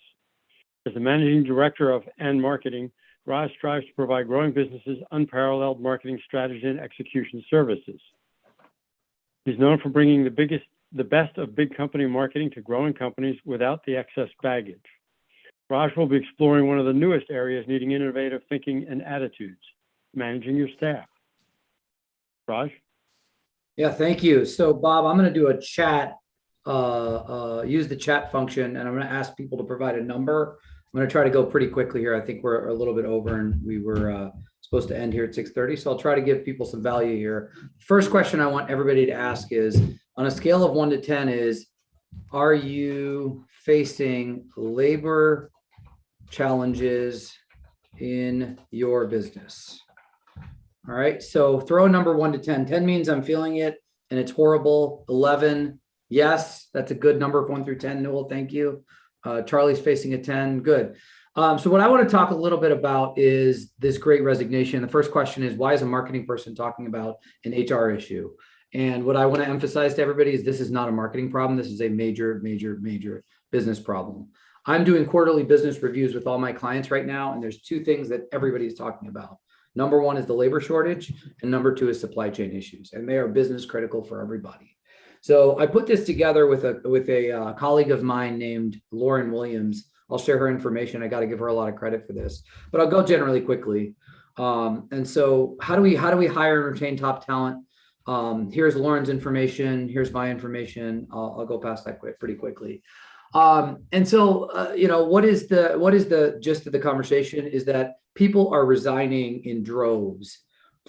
As the managing director of N Marketing, Raj strives to provide growing businesses unparalleled marketing strategy and execution services. He's known for bringing the best of big company marketing to growing companies without the excess baggage. Raj will be exploring one of the newest areas needing innovative thinking and attitudes, managing your staff. Raj? Yeah, thank you. So Bob, I'm going to do a chat, use the chat function, and I'm going to ask people to provide a number. I'm going to try to go pretty quickly here. I think we're a little bit over, and we were supposed to end here at 6:30. So I'll try to give people some value here. First question I want everybody to ask is, on a scale of 1 to 10 is, are you facing labor challenges in your business? All right, so throw a number 1 to 10. 10 means I'm feeling it and it's horrible. 11, yes, that's a good number, 1 through 10. Newell, thank you. Charlie's facing a 10, good. So what I want to talk a little bit about is this great resignation. The first question is, why is a marketing person talking about an HR issue? And what I want to emphasize to everybody is this is not a marketing problem. This is a major, major, major business problem. I'm doing quarterly business reviews with all my clients right now, and there's 2 things that everybody's talking about. Number 1 is the labor shortage, and number 2 is supply chain issues, and they are business critical for everybody. So I put this together with a colleague of mine named Lauren Williams. I'll share her information. I got to give her a lot of credit for this, but I'll go generally quickly. And so how do we hire and retain top talent? Here's Lauren's information. Here's my information. I'll go past that pretty quickly. And so, you know, what is the gist of the conversation is that people are resigning in droves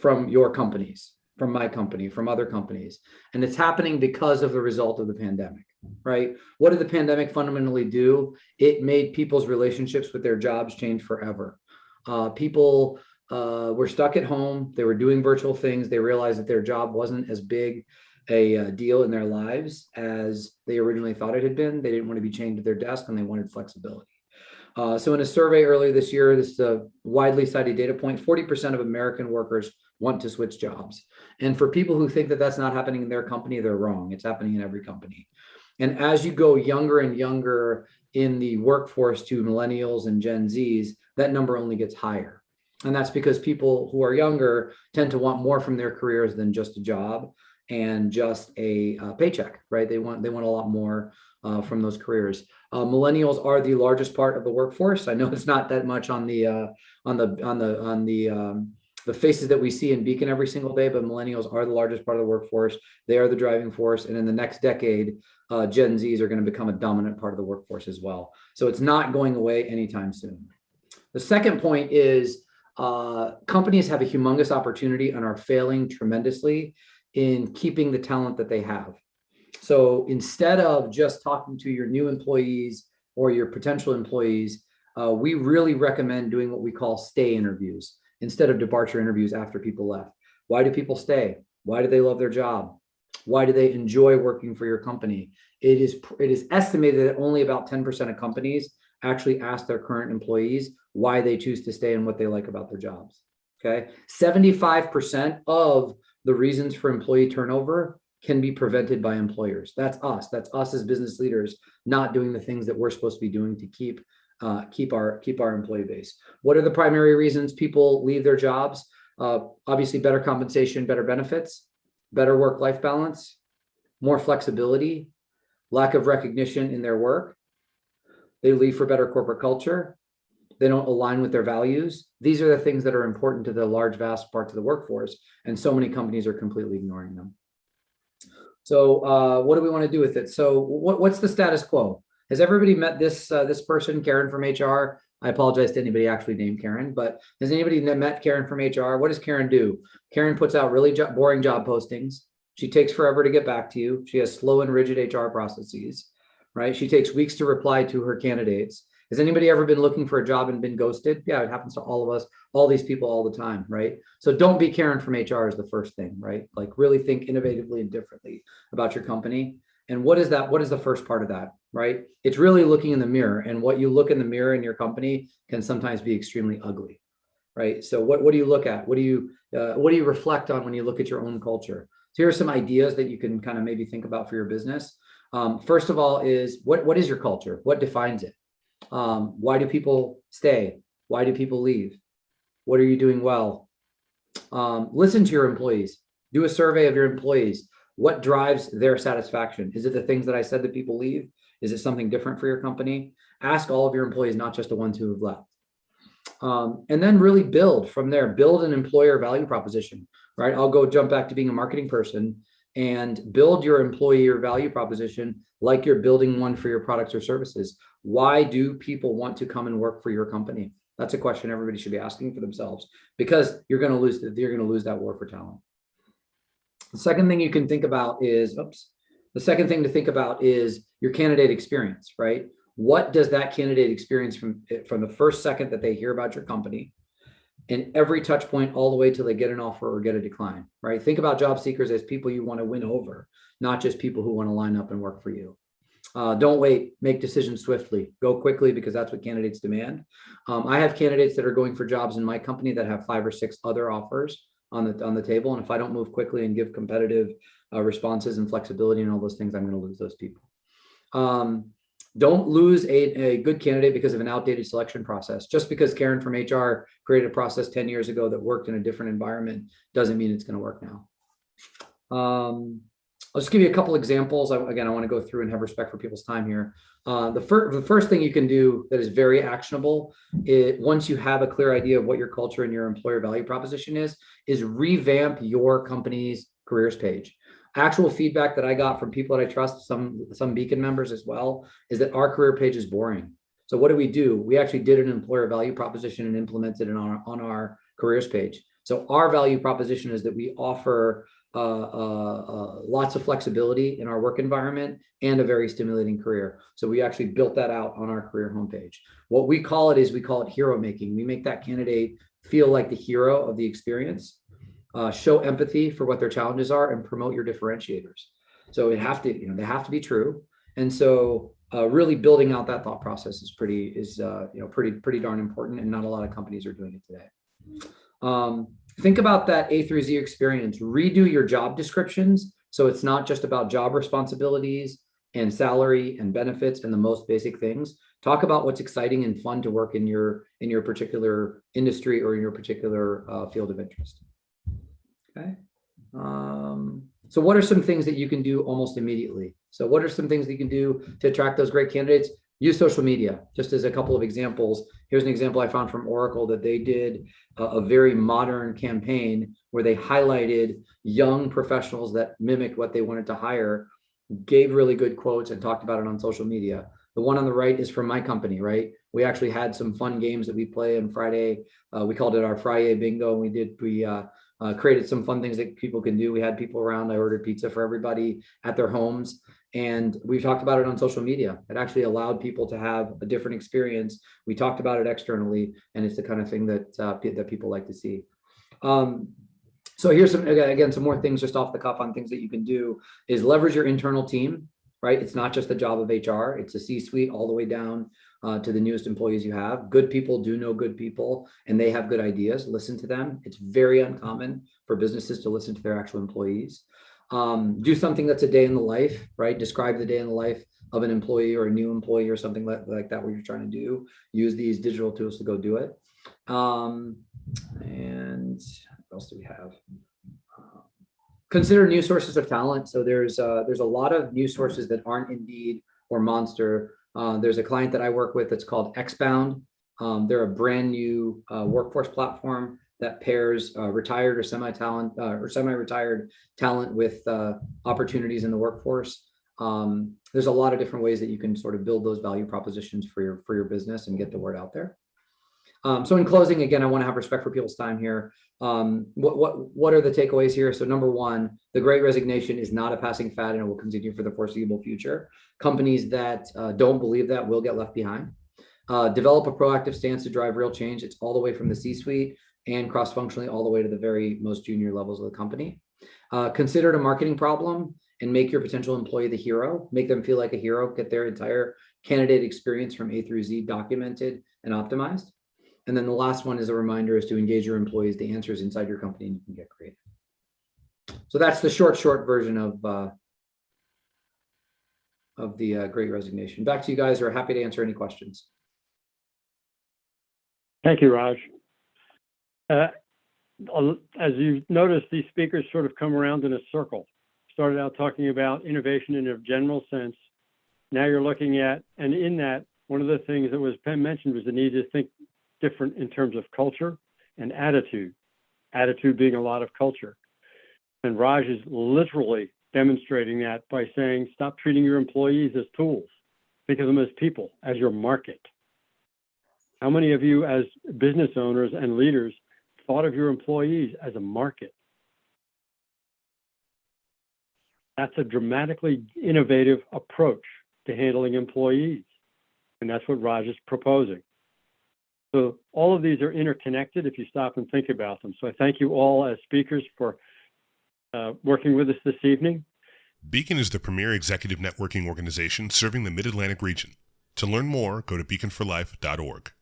from your companies, from my company, from other companies. And it's happening because of the result of the pandemic, right? What did the pandemic fundamentally do? It made people's relationships with their jobs change forever. People were stuck at home. They were doing virtual things. They realized that their job wasn't as big a deal in their lives as they originally thought it had been. They didn't want to be chained to their desk and they wanted flexibility. So in a survey earlier this year, this is a widely cited data point, 40% of American workers want to switch jobs. And for people who think that that's not happening in their company, they're wrong. It's happening in every company. And as you go younger and younger in the workforce to millennials and Gen Zs, that number only gets higher. And that's because people who are younger tend to want more from their careers than just a job and just a paycheck, right? They want a lot more from those careers. Millennials are the largest part of the workforce. I know it's not that much on the faces that we see in Beacon every single day, but millennials are the largest part of the workforce. They are the driving force, and in the next decade, Gen Zs are going to become a dominant part of the workforce as well. So it's not going away anytime soon. The second point is companies have a humongous opportunity and are failing tremendously in keeping the talent that they have. So instead of just talking to your new employees or your potential employees, we really recommend doing what we call stay interviews instead of departure interviews after people left. Why do people stay? Why do they love their job? Why do they enjoy working for your company? It is estimated that only about 10% of companies actually ask their current employees why they choose to stay and what they like about their jobs. Okay, 75% of the reasons for employee turnover can be prevented by employers. That's us. That's us as business leaders not doing the things that we're supposed to be doing to keep our employee base. What are the primary reasons people leave their jobs? Obviously, better compensation, better benefits, better work-life balance, more flexibility, lack of recognition in their work. They leave for better corporate culture. They don't align with their values. These are the things that are important to the large, vast parts of the workforce, and so many companies are completely ignoring them. So what do we want to do with it? So what's the status quo? Has everybody met this person, Karen from HR? I apologize to anybody actually named Karen, but has anybody met Karen from HR? What does Karen do? Karen puts out really boring job postings. She takes forever to get back to you. She has slow and rigid HR processes, right? She takes weeks to reply to her candidates. Has anybody ever been looking for a job and been ghosted? Yeah, it happens to all of us, all these people all the time, right? So don't be Karen from HR is the first thing, right? Like really think innovatively and differently about your company. And what is that? What is the first part of that, right? It's really looking in the mirror, and what you look in the mirror in your company can sometimes be extremely ugly, right? So what do you look at? What do you reflect on when you look at your own culture? So here are some ideas that you can kind of maybe think about for your business. First of all is what is your culture? What defines it? Why do people stay? Why do people leave? What are you doing well? Listen to your employees. Do a survey of your employees. What drives their satisfaction? Is it the things that I said that people leave? Is it something different for your company? Ask all of your employees, not just the ones who have left. And then really build from there. Build an employer value proposition, right? I'll go jump back to being a marketing person and build your employer value proposition like you're building one for your products or services. Why do people want to come and work for your company? That's a question everybody should be asking for themselves, because you're going to lose that war for talent. The second thing you can think about is, the second thing to think about is your candidate experience, right? What does that candidate experience from the first second that they hear about your company and every touch point all the way till they get an offer or get a decline, right? Think about job seekers as people you want to win over, not just people who want to line up and work for you. Don't wait, make decisions swiftly, go quickly, because that's what candidates demand. I have candidates that are going for jobs in my company that have 5 or 6 other offers on the table. And if I don't move quickly and give competitive responses and flexibility and all those things, I'm going to lose those people. Don't lose a good candidate because of an outdated selection process. Just because Karen from HR created a process 10 years ago that worked in a different environment doesn't mean it's going to work now. I'll just give you a couple examples. Again, I want to go through and have respect for people's time here. The first thing you can do that is very actionable, once you have a clear idea of what your culture and your employer value proposition is revamp your company's careers page. Actual feedback that I got from people that I trust, some Beacon members as well, is that our career page is boring. So what do? We actually did an employer value proposition and implemented it on our careers page. So our value proposition is that we offer lots of flexibility in our work environment and a very stimulating career. So we actually built that out on our career homepage. What we call it hero making. We make that candidate feel like the hero of the experience, show empathy for what their challenges are, and promote your differentiators. So they have to be true. And so really building out that thought process is pretty darn important, and not a lot of companies are doing it today. Think about that A through Z experience. Redo your job descriptions, so it's not just about job responsibilities and salary and benefits and the most basic things. Talk about what's exciting and fun to work in your particular industry or in your particular field of interest. Okay. So what are some things that you can do almost immediately? So what are some things that you can do to attract those great candidates? Use social media. Just as a couple of examples, here's an example I found from Oracle that they did a very modern campaign where they highlighted young professionals that mimicked what they wanted to hire, gave really good quotes, and talked about it on social media. The one on the right is from my company, right? We actually had some fun games that we play on Friday. We called it our Friday bingo. And we created some fun things that people can do. We had people around. I ordered pizza for everybody at their homes. And we talked about it on social media. It actually allowed people to have a different experience. We talked about it externally, and it's the kind of thing that people like to see. So here's some more things just off the cuff on things that you can do is leverage your internal team, right? It's not just the job of HR. It's a C-suite all the way down to the newest employees you have. Good people do know good people, and they have good ideas. Listen to them. It's very uncommon for businesses to listen to their actual employees. Do something that's a day in the life, right? Describe the day in the life of an employee or a new employee or something like that, what you're trying to do. Use these digital tools to go do it. And what else do we have? Consider new sources of talent. So there's a lot of news sources that aren't Indeed or Monster. There's a client that I work with that's called Xbound. They're a brand new workforce platform that pairs retired or semi-retired talent with opportunities in the workforce. There's a lot of different ways that you can sort of build those value propositions for your business and get the word out there. So in closing, again, I want to have respect for people's time here. What are the takeaways here? So number one, the Great Resignation is not a passing fad, and it will continue for the foreseeable future. Companies that don't believe that will get left behind. Develop a proactive stance to drive real change. It's all the way from the C-suite and cross-functionally all the way to the very most junior levels of the company. Consider it a marketing problem and make your potential employee the hero. Make them feel like a hero. Get their entire candidate experience from A through Z documented and optimized. And then the last one is a reminder is to engage your employees. The answer is inside your company, and you can get creative. So that's the short version of the Great Resignation. Back to you guys. We're happy to answer any questions. Thank you, Raj. As you noticed, these speakers sort of come around in a circle. Started out talking about innovation in a general sense. Now you're looking at, and in that, one of the things that was mentioned was the need to think different in terms of culture and attitude. Attitude being a lot of culture. And Raj is literally demonstrating that by saying, stop treating your employees as tools. Think of them as people, as your market. How many of you as business owners and leaders thought of your employees as a market? That's a dramatically innovative approach to handling employees. And that's what Raj is proposing. So all of these are interconnected if you stop and think about them. So I thank you all as speakers for working with us this evening. Beacon is the premier executive networking organization serving the Mid-Atlantic region. To learn more, go to beaconforlife.org.